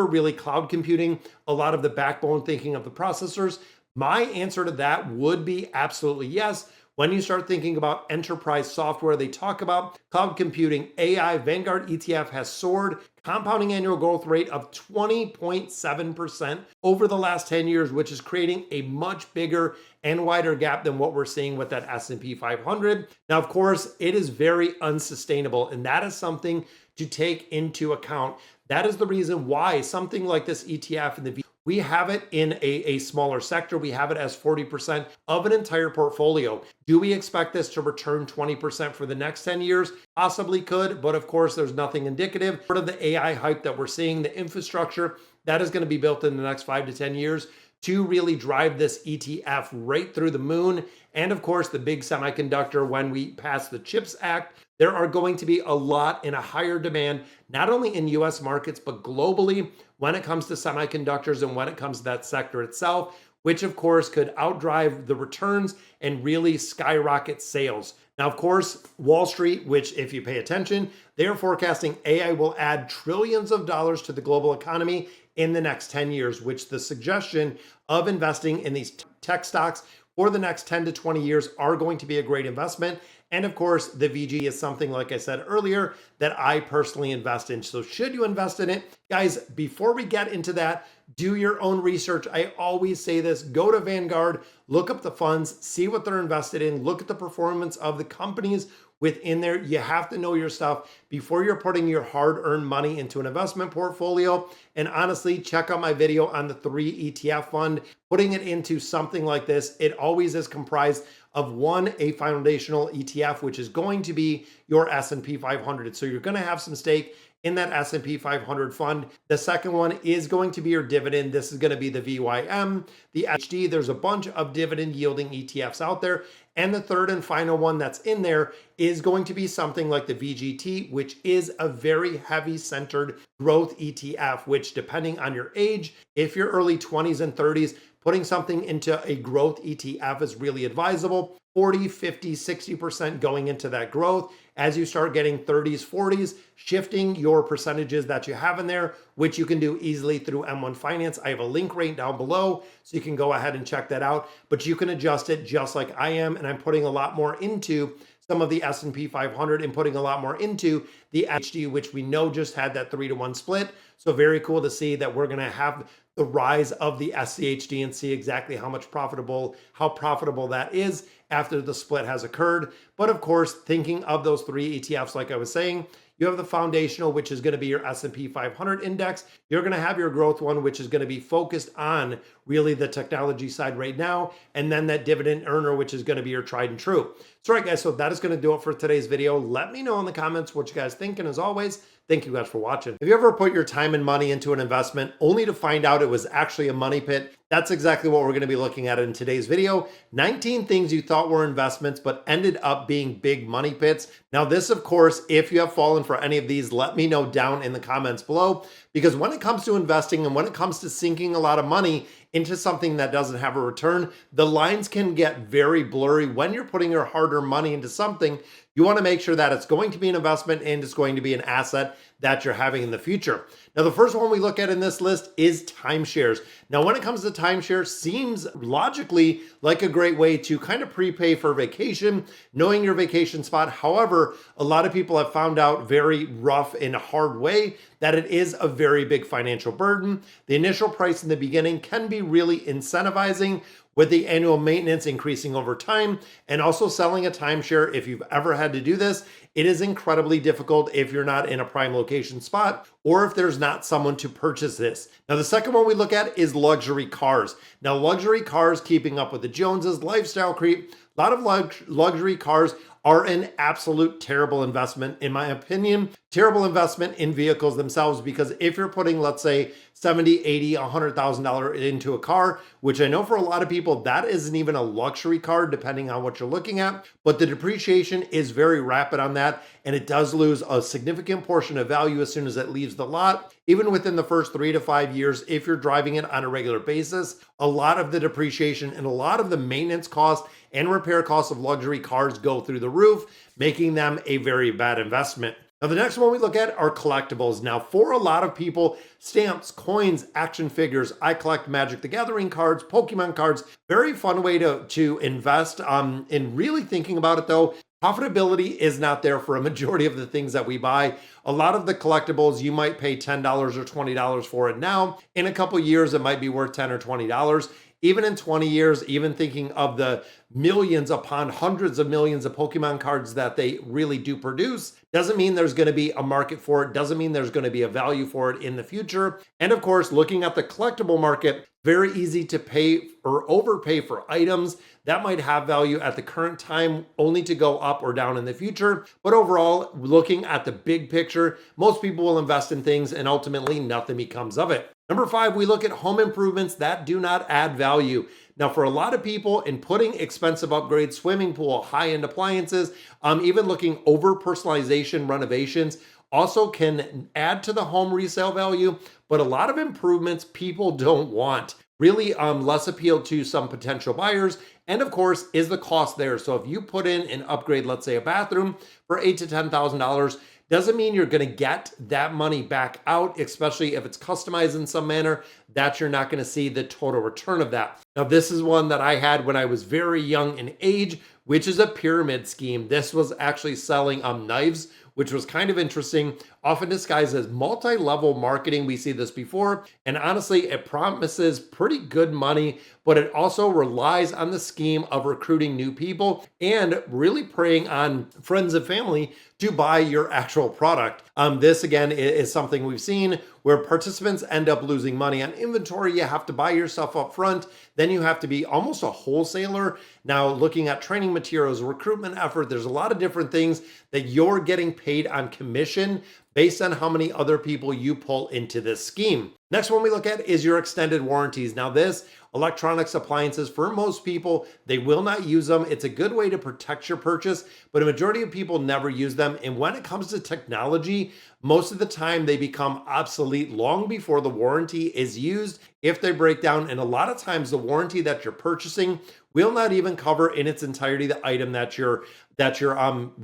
S1: really cloud computing, a lot of the backbone thinking of the processors? My answer to that would be absolutely yes. When you start thinking about enterprise software, they talk about cloud computing, AI. Vanguard ETF has soared, compounding annual growth rate of 20.7% over the last 10 years, which is creating a much bigger and wider gap than what we're seeing with that S&P 500. Now, of course, it is very unsustainable, and that is something to take into account. That is the reason why something like this ETF and we have it in a smaller sector. We have it as 40% of an entire portfolio. Do we expect this to return 20% for the next 10 years? Possibly could, but of course, there's nothing indicative. Part of the AI hype that we're seeing, the infrastructure that is going to be built in the next 5 to 10 years to really drive this ETF right through the moon. And of course, the big semiconductor, when we pass the CHIPS Act, there are going to be a lot in a higher demand, not only in US markets, but globally when it comes to semiconductors and when it comes to that sector itself, which of course could outdrive the returns and really skyrocket sales. Now, of course, Wall Street, which if you pay attention, they are forecasting AI will add trillions of dollars to the global economy in the next 10 years, which the suggestion of investing in these tech stocks for the next 10 to 20 years are going to be a great investment. And of course, the VG is something, like I said earlier, that I personally invest in. So should you invest in it? Guys, before we get into that, do your own research. I always say this, go to Vanguard, look up the funds, see what they're invested in, look at the performance of the companies within there. You have to know your stuff before you're putting your hard-earned money into an investment portfolio. And honestly, check out my video on the 3 ETF fund. Putting it into something like this, it always is comprised of one, a foundational ETF, which is going to be your S&P 500. So you're going to have some stake in that S&P 500 fund. The second one is going to be your dividend. This is going to be the VYM, the HD. There's a bunch of dividend yielding ETFs out there. And the third and final one that's in there is going to be something like the VGT, which is a very heavy centered growth ETF, which depending on your age, if you're early 20s and 30s, putting something into a growth ETF is really advisable. 40, 50, 60% going into that growth. As you start getting 30s, 40s, shifting your percentages that you have in there, which you can do easily through M1 Finance. I have a link right down below, so you can go ahead and check that out, but you can adjust it just like I am. And I'm putting a lot more into some of the S&P 500 and putting a lot more into the HD, which we know just had that 3-to-1 split. So very cool to see that we're going to have the rise of the SCHD and see exactly how profitable that is after the split has occurred. But of course, thinking of those three ETFs, like I was saying, you have the foundational, which is going to be your S&P 500 index. You're going to have your growth one, which is going to be focused on really the technology side right now. And then that dividend earner, which is going to be your tried and true. So all right, guys, so that is going to do it for today's video. Let me know in the comments what you guys think. And as always, thank you guys for watching. Have you ever put your time and money into an investment only to find out it was actually a money pit? That's exactly what we're going to be looking at in today's video. 19 things you thought were investments, but ended up being big money pits. Now this, of course, if you have fallen for any of these, let me know down in the comments below, because when it comes to investing and when it comes to sinking a lot of money into something that doesn't have a return, the lines can get very blurry. When you're putting your hard-earned money into something, you want to make sure that it's going to be an investment and it's going to be an asset that you're having in the future. Now, the first one we look at in this list is timeshares. Now, when it comes to timeshares, seems logically like a great way to kind of prepay for vacation, knowing your vacation spot. However, a lot of people have found out very rough and hard way that it is a very big financial burden. The initial price in the beginning can be really incentivizing, with the annual maintenance increasing over time, and also selling a timeshare. If you've ever had to do this, it is incredibly difficult if you're not in a prime location spot or if there's not someone to purchase this. Now, the second one we look at is luxury cars. Now, luxury cars, keeping up with the Joneses, lifestyle creep, a lot of luxury cars are an absolute terrible investment, in my opinion. Terrible investment in vehicles themselves, because if you're putting, let's say, $70,000, $80,000, $100,000 into a car, which I know for a lot of people, that isn't even a luxury car, depending on what you're looking at, but the depreciation is very rapid on that, and it does lose a significant portion of value as soon as it leaves the lot. Even within the first 3 to 5 years, if you're driving it on a regular basis, a lot of the depreciation and a lot of the maintenance costs and repair costs of luxury cars go through the roof, making them a very bad investment. Now, the next one we look at are collectibles. Now, for a lot of people, stamps, coins, action figures. I collect Magic the Gathering cards, Pokemon cards. Very fun way to invest. In really thinking about it though, profitability is not there for a majority of the things that we buy. A lot of the collectibles, you might pay $10 or $20 for it now. In a couple years, it might be worth $10 or $20. Even in 20 years, even thinking of the millions upon hundreds of millions of Pokemon cards that they really do produce, doesn't mean there's going to be a market for it, doesn't mean there's going to be a value for it in the future. And of course, looking at the collectible market, very easy to pay or overpay for items that might have value at the current time, only to go up or down in the future. But overall, looking at the big picture, most people will invest in things and ultimately nothing becomes of it. Number 5, we look at home improvements that do not add value. Now, for a lot of people, in putting expensive upgrades, swimming pool, high-end appliances, even looking over personalization renovations, also can add to the home resale value, but a lot of improvements people don't want. Really less appeal to some potential buyers. And of course, is the cost there? So if you put in an upgrade, let's say a bathroom for $8,000 to $10,000, doesn't mean you're going to get that money back out, especially if it's customized in some manner, that you're not going to see the total return of that. Now, this is one that I had when I was very young in age, which is a pyramid scheme. This was actually selling knives, which was kind of interesting, often disguised as multi-level marketing. We see this before, and honestly, it promises pretty good money, but it also relies on the scheme of recruiting new people and really preying on friends and family to buy your actual product. This again is something we've seen where participants end up losing money on inventory. You have to buy your stuff up front. Then you have to be almost a wholesaler. Now, looking at training materials, recruitment effort, there's a lot of different things that you're getting paid on commission based on how many other people you pull into this scheme. Next one we look at is your extended warranties. Now this, electronics appliances, for most people, they will not use them. It's a good way to protect your purchase, but a majority of people never use them. And when it comes to technology, most of the time they become obsolete long before the warranty is used if they break down. And a lot of times the warranty that you're purchasing will not even cover in its entirety the item that you're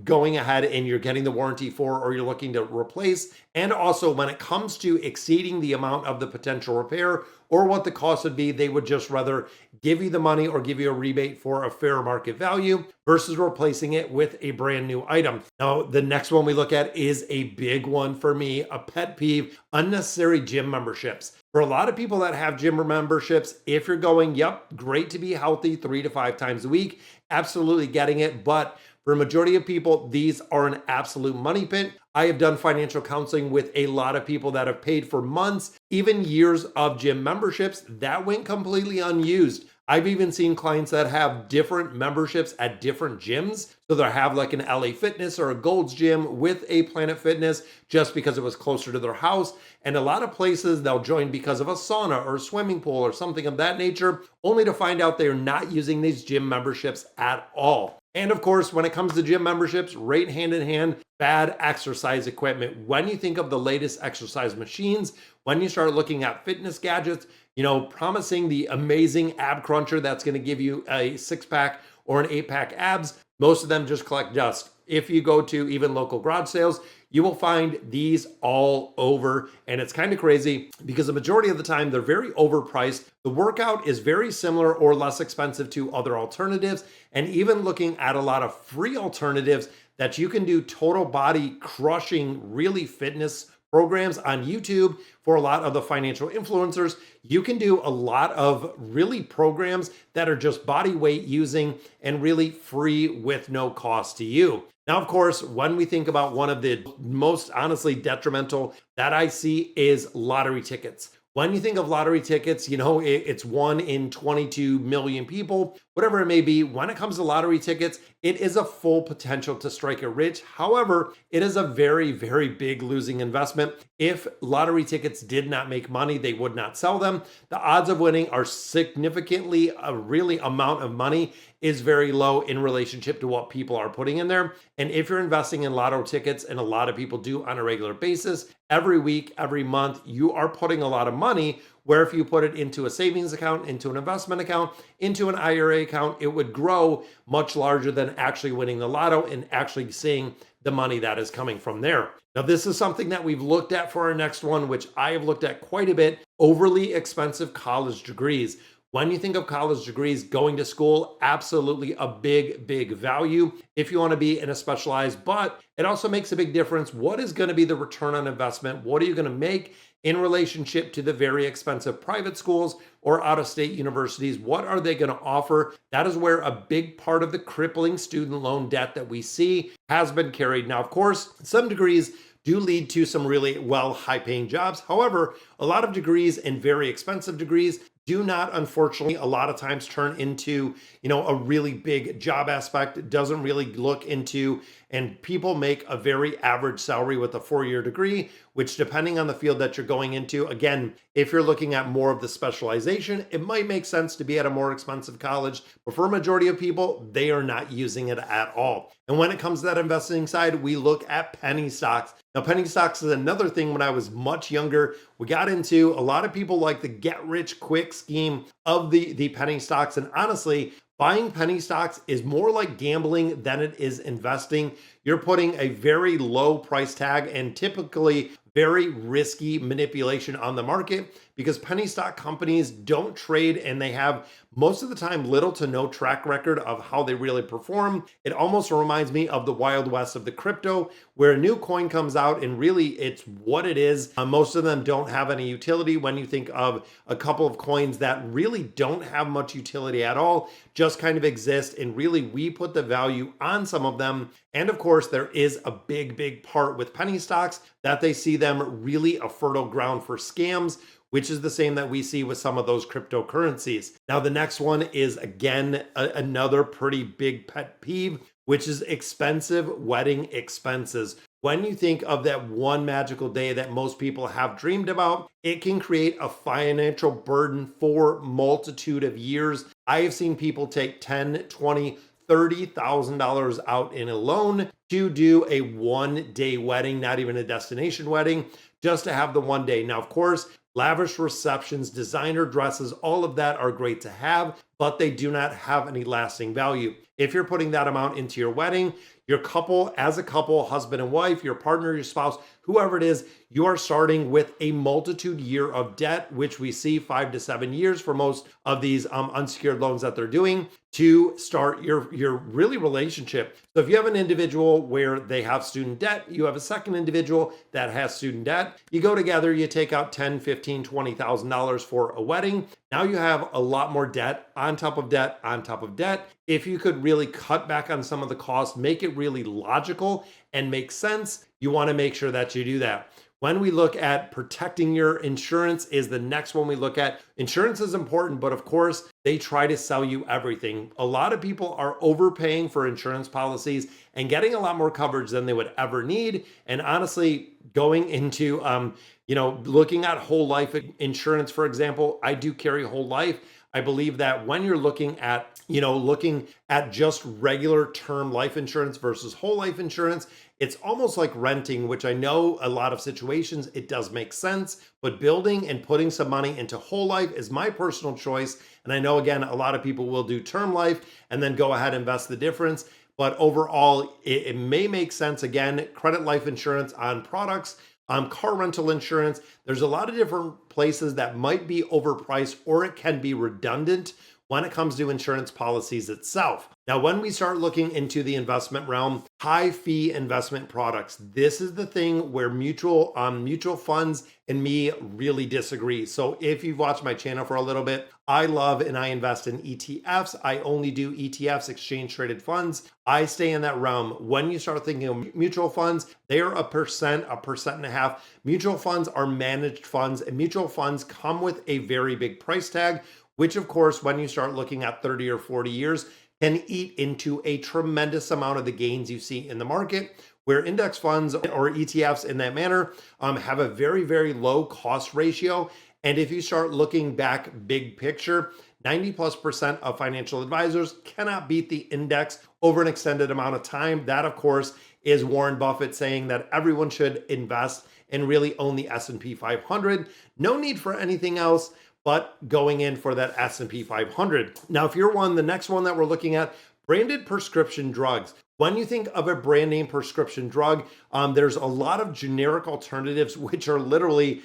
S1: going ahead and you're getting the warranty for, or you're looking to replace. And also when it comes to exceeding the amount of the potential repair or what the cost would be, they would just rather give you the money or give you a rebate for a fair market value versus replacing it with a brand new item. Now, the next one we look at is a big one for me, a pet peeve: unnecessary gym memberships. For a lot of people that have gym memberships, if you're going, yep, great to be healthy 3 to 5 times a week, absolutely getting it. But for a majority of people, these are an absolute money pit. I have done financial counseling with a lot of people that have paid for months, even years of gym memberships that went completely unused. I've even seen clients that have different memberships at different gyms. So they'll have like an LA Fitness or a Gold's Gym with a Planet Fitness just because it was closer to their house. And a lot of places they'll join because of a sauna or a swimming pool or something of that nature, only to find out they're not using these gym memberships at all. And of course, when it comes to gym memberships, right hand in hand, bad exercise equipment. When you think of the latest exercise machines, when you start looking at fitness gadgets, promising the amazing ab cruncher that's going to give you a 6-pack or an 8-pack abs, most of them just collect dust. If you go to even local garage sales, you will find these all over. And it's kind of crazy because the majority of the time they're very overpriced. The workout is very similar or less expensive to other alternatives. And even looking at a lot of free alternatives that you can do total body crushing, really fitness programs on YouTube for a lot of the financial influencers. You can do a lot of really programs that are just body weight using and really free with no cost to you. Now, of course, when we think about one of the most honestly detrimental that I see is lottery tickets. When you think of lottery tickets, it's 1 in 22 million people, whatever it may be. When it comes to lottery tickets, it is a full potential to strike it rich. However, it is a very, very big losing investment. If lottery tickets did not make money, they would not sell them. The odds of winning are significantly, a really amount of money is very low in relationship to what people are putting in there. And if you're investing in lotto tickets, and a lot of people do on a regular basis, every week, every month, you are putting a lot of money, where if you put it into a savings account, into an investment account, into an IRA account, it would grow much larger than actually winning the lotto and actually seeing the money that is coming from there. Now, this is something that we've looked at for our next one, which I have looked at quite a bit: overly expensive college degrees. When you think of college degrees, going to school, absolutely a big, big value if you want to be in a specialized, but it also makes a big difference. What is going to be the return on investment? What are you going to make in relationship to the very expensive private schools or out-of-state universities? What are they going to offer? That is where a big part of the crippling student loan debt that we see has been carried. Now, of course, some degrees do lead to some really high-paying jobs. However, a lot of degrees and very expensive degrees do not, unfortunately, a lot of times turn into, a really big job aspect. It doesn't really look into, and people make a very average salary with a 4-year degree, which, depending on the field that you're going into, again, if you're looking at more of the specialization, it might make sense to be at a more expensive college, but for a majority of people, they are not using it at all. And when it comes to that investing side, we look at penny stocks. Now, penny stocks is another thing. When I was much younger, we got into, a lot of people like the get rich quick scheme of the penny stocks. And honestly, buying penny stocks is more like gambling than it is investing. You're putting a very low price tag and typically very risky manipulation on the market, because penny stock companies don't trade and they have most of the time little to no track record of how they really perform. It almost reminds me of the Wild West of the crypto, where a new coin comes out and really it's what it is. Most of them don't have any utility. When you think of a couple of coins that really don't have much utility at all, just kind of exist, and really we put the value on some of them. And of course, there is a big part with penny stocks that they see them really a fertile ground for scams, which is the same that we see with some of those cryptocurrencies. Now, the next one is again another pretty big pet peeve, which is expensive wedding expenses. When you think of that one magical day that most people have dreamed about, it can create a financial burden for multitude of years. I have seen people take $10, $20, $30,000 out in a loan to do a one-day wedding, not even a destination wedding, just to have the one day. Now, of course, lavish receptions, designer dresses, all of that are great to have, but they do not have any lasting value. If you're putting that amount into your wedding, your couple, as a couple, husband and wife, your partner, your spouse, whoever it is, you are starting with a multitude year of debt, which we see 5 to 7 years for most of these unsecured loans that they're doing to start your really relationship. So if you have an individual where they have student debt, you have a second individual that has student debt, you go together, you take out $10, $15, $20,000 for a wedding. Now you have a lot more debt on top of debt on top of debt. If you could really cut back on some of the costs, make it really logical and make sense, you want to make sure that you do that. When we look at protecting your insurance is the next one we look at. Insurance is important, but of course, they try to sell you everything. A lot of people are overpaying for insurance policies and getting a lot more coverage than they would ever need. And honestly, going into, looking at whole life insurance, for example, I do carry whole life. I believe that when you're looking at just regular term life insurance versus whole life insurance, it's almost like renting, which I know a lot of situations, it does make sense, but building and putting some money into whole life is my personal choice. And I know, again, a lot of people will do term life and then go ahead and invest the difference. But overall, it may make sense. Again, credit life insurance on products, car rental insurance. There's a lot of different places that might be overpriced or it can be redundant when it comes to insurance policies itself. Now, when we start looking into the investment realm, high fee investment products, this is the thing where mutual funds and me really disagree. So if you've watched my channel for a little bit, I love and I invest in ETFs. I only do ETFs, exchange traded funds. I stay in that realm. When you start thinking of mutual funds, they are 1.5%. Mutual funds are managed funds, and mutual funds come with a very big price tag, which of course, when you start looking at 30 or 40 years, can eat into a tremendous amount of the gains you see in the market, where index funds or ETFs in that manner have a very low cost ratio. And if you start looking back big picture, 90+% of financial advisors cannot beat the index over an extended amount of time. That, of course, is Warren Buffett saying that everyone should invest and really own the S&P 500. No need for anything else but going in for that S&P 500. Now, if you're the next one that we're looking at, branded prescription drugs. When you think of a brand name prescription drug, there's a lot of generic alternatives, which are literally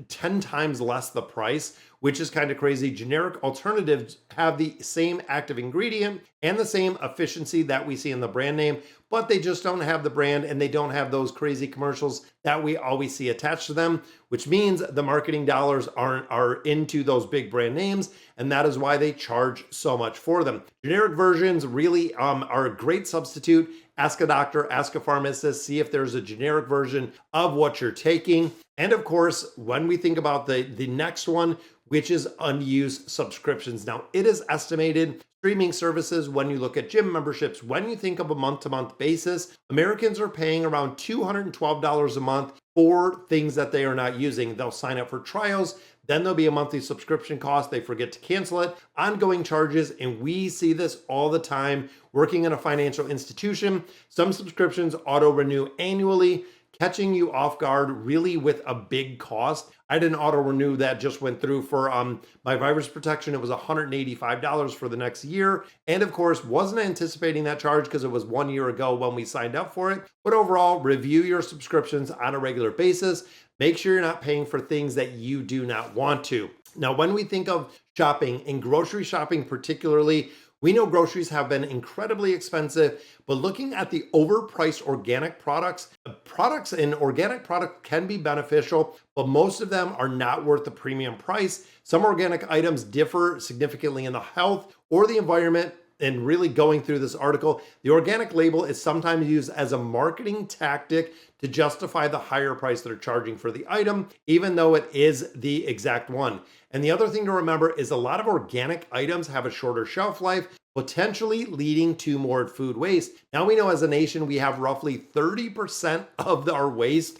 S1: 10 times less the price, which is kind of crazy. Generic alternatives have the same active ingredient and the same efficiency that we see in the brand name, but they just don't have the brand and they don't have those crazy commercials that we always see attached to them, which means the marketing dollars are into those big brand names, and that is why they charge so much for them. Generic versions really are a great substitute. Ask a doctor, ask a pharmacist, see if there's a generic version of what you're taking. And of course, when we think about the next one, which is unused subscriptions. Now, it is estimated streaming services, when you look at gym memberships, when you think of a month-to-month basis, Americans are paying around $212 a month for things that they are not using. They'll sign up for trials, then there'll be a monthly subscription cost. They forget to cancel it, ongoing charges, and we see this all the time working in a financial institution. Some subscriptions auto-renew annually, catching you off guard really with a big cost. I had an auto renew that just went through for my virus protection. It was $185 for the next year. And of course, wasn't anticipating that charge because it was 1 year ago when we signed up for it. But overall, review your subscriptions on a regular basis. Make sure you're not paying for things that you do not want to. Now, when we think of shopping and grocery shopping particularly, we know groceries have been incredibly expensive, but looking at the overpriced organic products in organic product can be beneficial, but most of them are not worth the premium price. Some organic items differ significantly in the health or the environment. And really going through this article, the organic label is sometimes used as a marketing tactic to justify the higher price they're charging for the item, even though it is the exact one. And the other thing to remember is a lot of organic items have a shorter shelf life, potentially leading to more food waste. Now we know as a nation, we have roughly 30% of our waste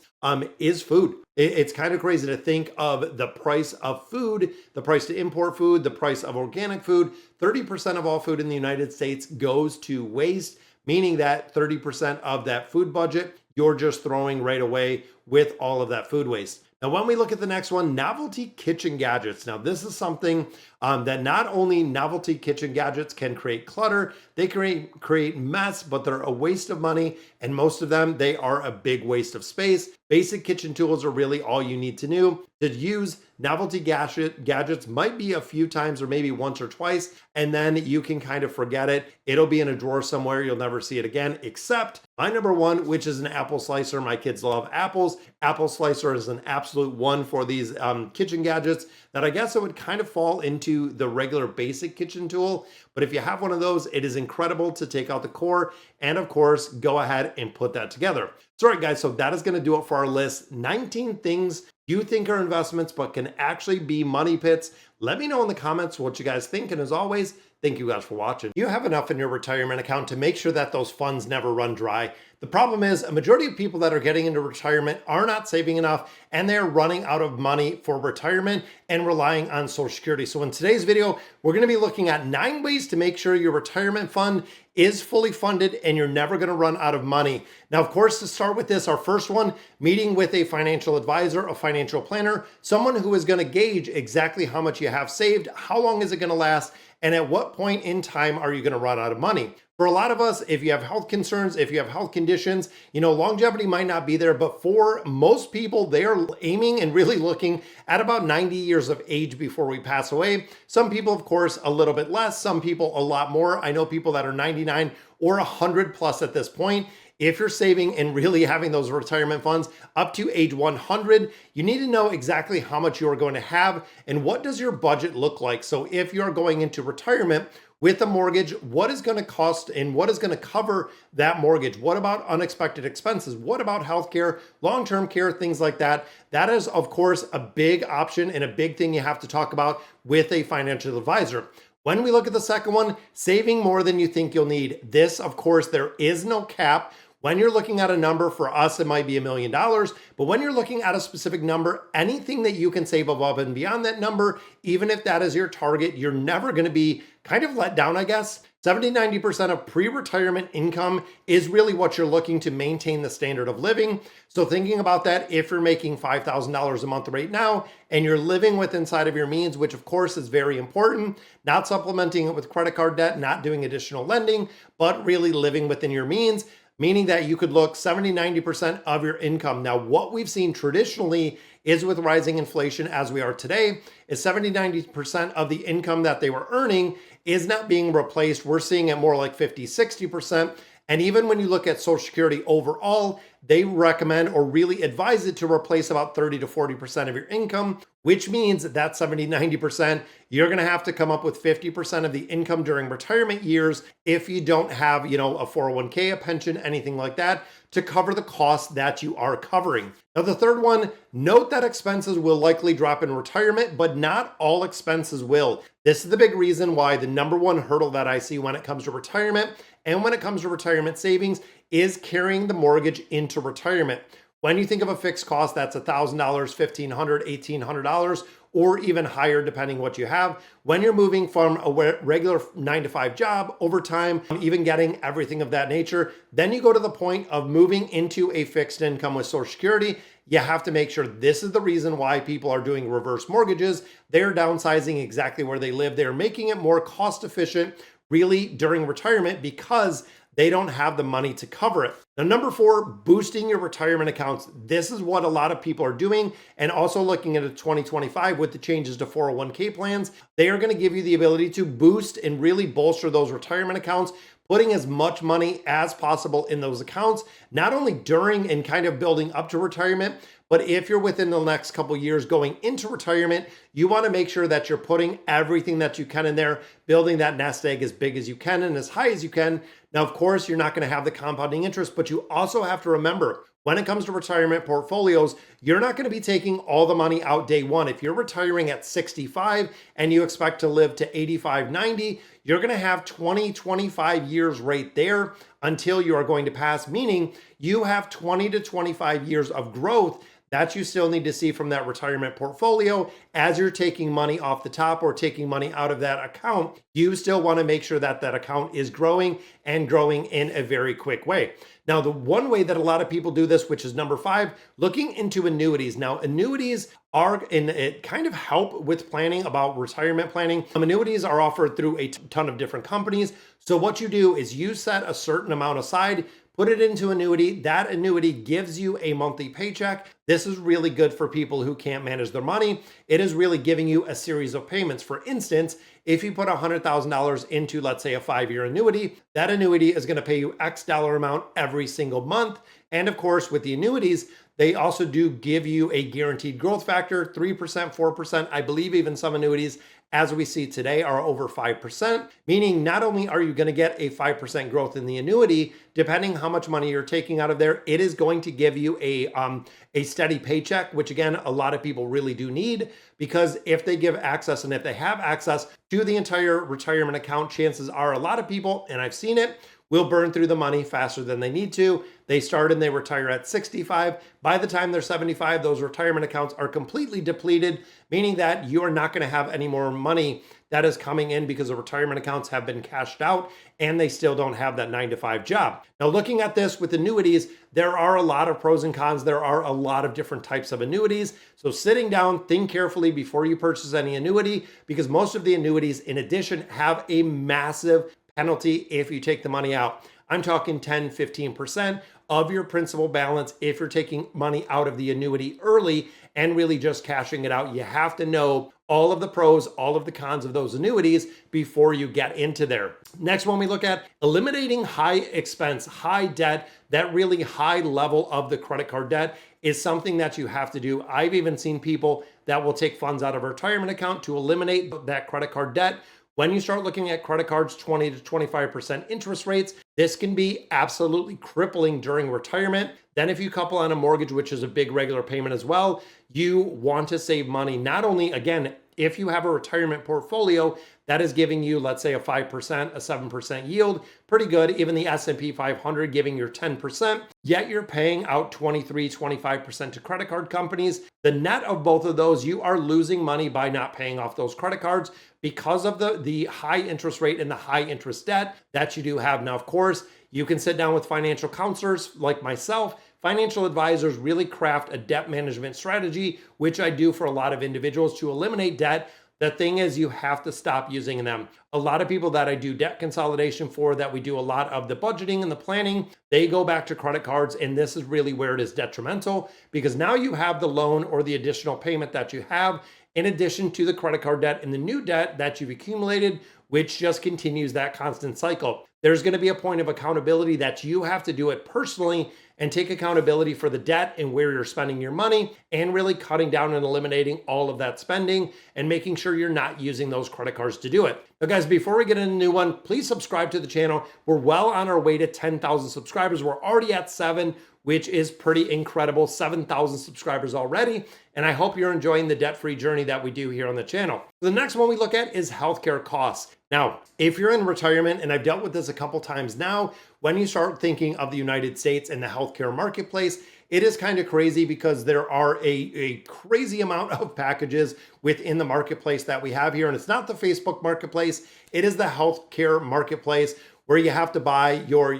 S1: is food. It's kind of crazy to think of the price of food, the price to import food, the price of organic food. 30% of all food in the United States goes to waste, meaning that 30% of that food budget, you're just throwing right away with all of that food waste. Now, when we look at the next one, novelty kitchen gadgets. Now, this is something that not only novelty kitchen gadgets can create clutter, they create mess, but they're a waste of money. And most of them, they are a big waste of space. Basic kitchen tools are really all you need to know. To use novelty gadgets might be a few times or maybe once or twice, and then you can kind of forget it. It'll be in a drawer somewhere. You'll never see it again, except my number one, which is an apple slicer. My kids love apples. Apple slicer is an absolute one for these kitchen gadgets that I guess it would kind of fall into the regular basic kitchen tool. But if you have one of those, it is incredible to take out the core and of course, go ahead and put that together. So all right, guys, so that is going to do it for our list. 19 things you think are investments, but can actually be money pits. Let me know in the comments what you guys think. And as always, thank you guys for watching. You have enough in your retirement account to make sure that those funds never run dry. The problem is a majority of people that are getting into retirement are not saving enough and they're running out of money for retirement and relying on Social Security. So in today's video, we're going to be looking at 9 ways to make sure your retirement fund is fully funded and you're never going to run out of money. Now, of course, to start with this, our first one, meeting with a financial advisor, a financial planner, someone who is going to gauge exactly how much you have saved, how long is it going to last, and at what point in time are you going to run out of money? For a lot of us, if you have health concerns, if you have health conditions, longevity might not be there, but for most people, they are aiming and really looking at about 90 years of age before we pass away. Some people, of course, a little bit less, some people a lot more. I know people that are 99 or 100 plus at this point. If you're saving and really having those retirement funds up to age 100, you need to know exactly how much you're going to have and what does your budget look like. So if you're going into retirement with a mortgage, what is going to cost and what is going to cover that mortgage? What about unexpected expenses? What about healthcare, long-term care, things like that? That is, of course, a big option and a big thing you have to talk about with a financial advisor. When we look at the second one, saving more than you think you'll need. This, of course, there is no cap. When you're looking at a number, for us, it might be $1 million, but when you're looking at a specific number, anything that you can save above and beyond that number, even if that is your target, you're never going to be kind of let down, I guess. 70-90% of pre-retirement income is really what you're looking to maintain the standard of living. So thinking about that, if you're making $5,000 a month right now and you're living with inside of your means, which of course is very important, not supplementing it with credit card debt, not doing additional lending, but really living within your means, meaning that you could look 70-90% of your income. Now, what we've seen traditionally is with rising inflation as we are today, is 70-90% of the income that they were earning is not being replaced. We're seeing it more like 50-60%. And even when you look at Social Security overall, they recommend or really advise it to replace about 30-40% of your income, which means that 70-90%, you're going to have to come up with 50% of the income during retirement years if you don't have, a 401k, a pension, anything like that, to cover the costs that you are covering. Now, the third one, note that expenses will likely drop in retirement, but not all expenses will. This is the big reason why the number one hurdle that I see when it comes to retirement and when it comes to retirement savings is carrying the mortgage into retirement. When you think of a fixed cost, that's $1,000, $1,500, $1,800, or even higher depending what you have. When you're moving from a regular 9-to-5 job, overtime, even getting everything of that nature, then you go to the point of moving into a fixed income with Social Security. You have to make sure this is the reason why people are doing reverse mortgages. They're downsizing exactly where they live. They're making it more cost efficient really during retirement because they don't have the money to cover it. Now, number 4, boosting your retirement accounts. This is what a lot of people are doing, and also looking at 2025 with the changes to 401k plans. They are going to give you the ability to boost and really bolster those retirement accounts, putting as much money as possible in those accounts, not only during and kind of building up to retirement, but if you're within the next couple years going into retirement, you want to make sure that you're putting everything that you can in there, building that nest egg as big as you can and as high as you can. Now, of course, you're not going to have the compounding interest, but you also have to remember, when it comes to retirement portfolios, you're not going to be taking all the money out day one. If you're retiring at 65 and you expect to live to 85, 90, you're going to have 20, 25 years right there until you are going to pass, meaning you have 20 to 25 years of growth that you still need to see from that retirement portfolio. As you're taking money off the top or taking money out of that account, you still want to make sure that that account is growing and growing in a very quick way. Now, the one way that a lot of people do this, which is number 5, looking into annuities. Now, annuities are it kind of help with planning about retirement planning. Annuities are offered through a ton of different companies. So what you do is you set a certain amount aside, put it into annuity. That annuity gives you a monthly paycheck. This is really good for people who can't manage their money. It is really giving you a series of payments. For instance, if you put $100,000 into, let's say, a 5-year annuity, that annuity is going to pay you X dollar amount every single month. And of course, with the annuities, they also do give you a guaranteed growth factor, 3%, 4%. I believe even some annuities, as we see today, are over 5%, meaning not only are you going to get a 5% growth in the annuity, depending how much money you're taking out of there, it is going to give you a steady paycheck, which again, a lot of people really do need, because if they give access and if they have access to the entire retirement account, chances are a lot of people, and I've seen it, will burn through the money faster than they need to. They start and they retire at 65. By the time they're 75, those retirement accounts are completely depleted, meaning that you are not going to have any more money that is coming in because the retirement accounts have been cashed out and they still don't have that 9-to-5 job. Now, looking at this with annuities, there are a lot of pros and cons. There are a lot of different types of annuities. So sitting down, think carefully before you purchase any annuity, because most of the annuities, in addition, have a massive penalty if you take the money out. I'm talking 10, 15% of your principal balance if you're taking money out of the annuity early and really just cashing it out. You have to know all of the pros, all of the cons of those annuities before you get into there. Next one we look at, eliminating high expense, high debt. That really high level of the credit card debt is something that you have to do. I've even seen people that will take funds out of a retirement account to eliminate that credit card debt. When you start looking at credit cards, 20 to 25% interest rates, this can be absolutely crippling during retirement. Then if you couple on a mortgage, which is a big regular payment as well, you want to save money. Not only, again, if you have a retirement portfolio that is giving you, let's say, a 5%, a 7% yield, pretty good. Even the S&P 500 giving you 10%, yet you're paying out 23, 25% to credit card companies. The net of both of those, you are losing money by not paying off those credit cards because of the high interest rate and the high interest debt that you do have. Now, of course, you can sit down with financial counselors like myself. Financial advisors really craft a debt management strategy, which I do for a lot of individuals to eliminate debt. The thing is, you have to stop using them. A lot of people that I do debt consolidation for, that we do a lot of the budgeting and the planning, they go back to credit cards, and this is really where it is detrimental, because now you have the loan or the additional payment that you have in addition to the credit card debt and the new debt that you've accumulated, which just continues that constant cycle. There's going to be a point of accountability that you have to do it personally and take accountability for the debt and where you're spending your money, and really cutting down and eliminating all of that spending and making sure you're not using those credit cards to do it. Now, guys, before we get into a new one, please subscribe to the channel. We're well on our way to 10,000 subscribers. We're already at 7, which is pretty incredible. 7,000 subscribers already. And I hope you're enjoying the debt-free journey that we do here on the channel. The next one we look at is healthcare costs. Now, if you're in retirement, and I've dealt with this a couple times now, when you start thinking of the United States and the healthcare marketplace, it is kind of crazy because there are a crazy amount of packages within the marketplace that we have here. And it's not the Facebook marketplace, it is the healthcare marketplace, where you have to buy your,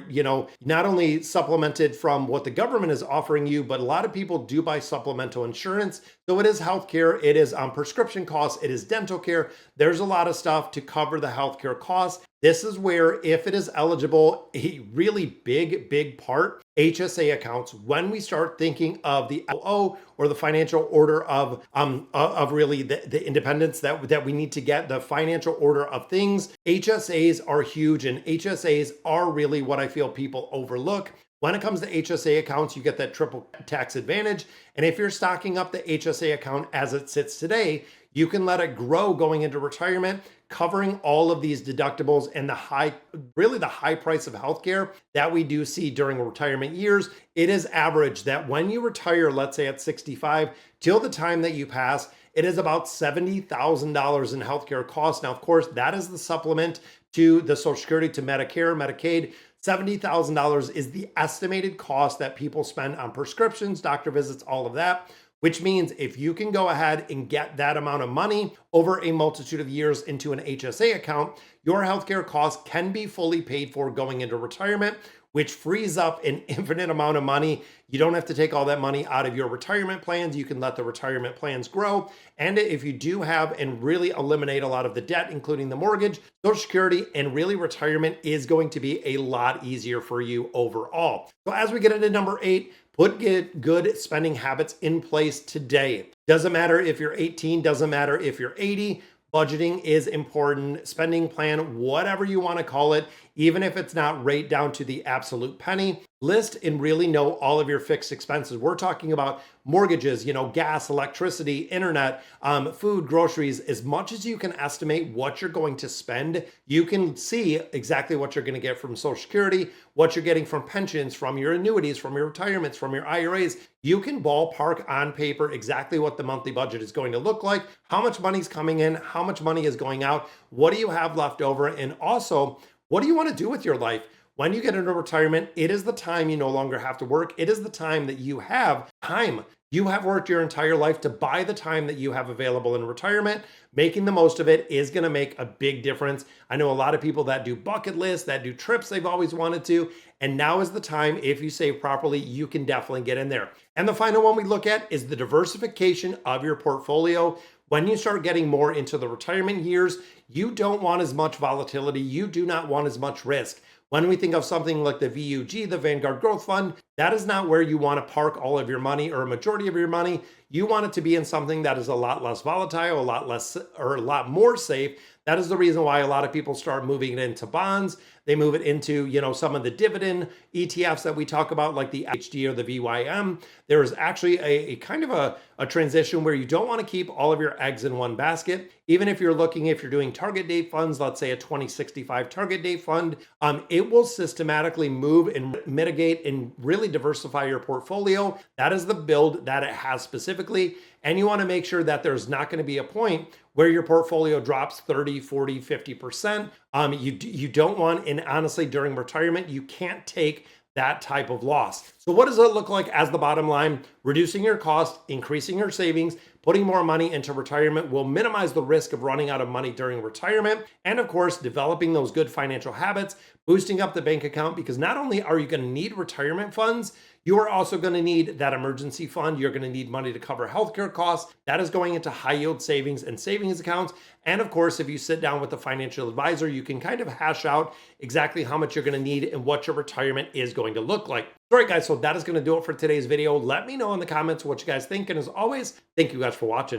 S1: not only supplemented from what the government is offering you, but a lot of people do buy supplemental insurance. So it is healthcare, it is prescription costs, it is dental care. There's a lot of stuff to cover the healthcare costs. This is where, if it is eligible, a really big part, HSA accounts, when we start thinking of the LO or the financial order of really the independence that we need to get, the financial order of things, HSAs are huge, and HSAs are really what I feel people overlook. When it comes to HSA accounts, you get that triple tax advantage. And if you're stocking up the HSA account as it sits today, you can let it grow going into retirement, covering all of these deductibles and the high price of healthcare that we do see during retirement years. It is average that when you retire, let's say at 65, till the time that you pass, it is about $70,000 in healthcare costs. Now, of course, that is the supplement to the Social Security, to Medicare, Medicaid. $70,000 is the estimated cost that people spend on prescriptions, doctor visits, all of that, which means if you can go ahead and get that amount of money over a multitude of years into an HSA account, your healthcare costs can be fully paid for going into retirement, which frees up an infinite amount of money. You don't have to take all that money out of your retirement plans. You can let the retirement plans grow. And if you do have and really eliminate a lot of the debt, including the mortgage, Social Security, and really retirement is going to be a lot easier for you overall. So as we get into number 8, put good spending habits in place today. Doesn't matter if you're 18, doesn't matter if you're 80. Budgeting is important. Spending plan, whatever you want to call it, even if it's not right down to the absolute penny, list and really know all of your fixed expenses. We're talking about mortgages, gas, electricity, internet, food, groceries. As much as you can estimate what you're going to spend, you can see exactly what you're going to get from Social Security, what you're getting from pensions, from your annuities, from your retirements, from your IRAs. You can ballpark on paper exactly what the monthly budget is going to look like, how much money's coming in, how much money is going out, what do you have left over, and also, what do you want to do with your life? When you get into retirement, it is the time you no longer have to work. It is the time that you have time. You have worked your entire life to buy the time that you have available in retirement. Making the most of it is going to make a big difference. I know a lot of people that do bucket lists, that do trips they've always wanted to, and now is the time. If you save properly, you can definitely get in there. And the final one we look at is the diversification of your portfolio. When you start getting more into the retirement years, you don't want as much volatility. You do not want as much risk. When we think of something like the VUG, the Vanguard Growth Fund, that is not where you want to park all of your money or a majority of your money. You want it to be in something that is a lot less volatile, a lot more safe. That is the reason why a lot of people start moving it into bonds. They move it into, some of the dividend ETFs that we talk about, like the HD or the VYM. There is actually a kind of a transition where you don't want to keep all of your eggs in one basket. Even if you're doing target date funds, let's say a 2065 target date fund, it will systematically move and mitigate and really diversify your portfolio. That is the build that it has specifically. And you want to make sure that there's not going to be a point where your portfolio drops 30, 40, 50%. You don't want, and honestly, during retirement, you can't take that type of loss. So what does it look like as the bottom line? Reducing your cost, increasing your savings, putting more money into retirement will minimize the risk of running out of money during retirement. And of course, developing those good financial habits, boosting up the bank account, because not only are you going to need retirement funds, you are also going to need that emergency fund. You're going to need money to cover healthcare costs. That is going into high yield savings and savings accounts. And of course, if you sit down with a financial advisor, you can kind of hash out exactly how much you're going to need and what your retirement is going to look like. All right, guys, so that is going to do it for today's video. Let me know in the comments what you guys think. And as always, thank you guys for watching.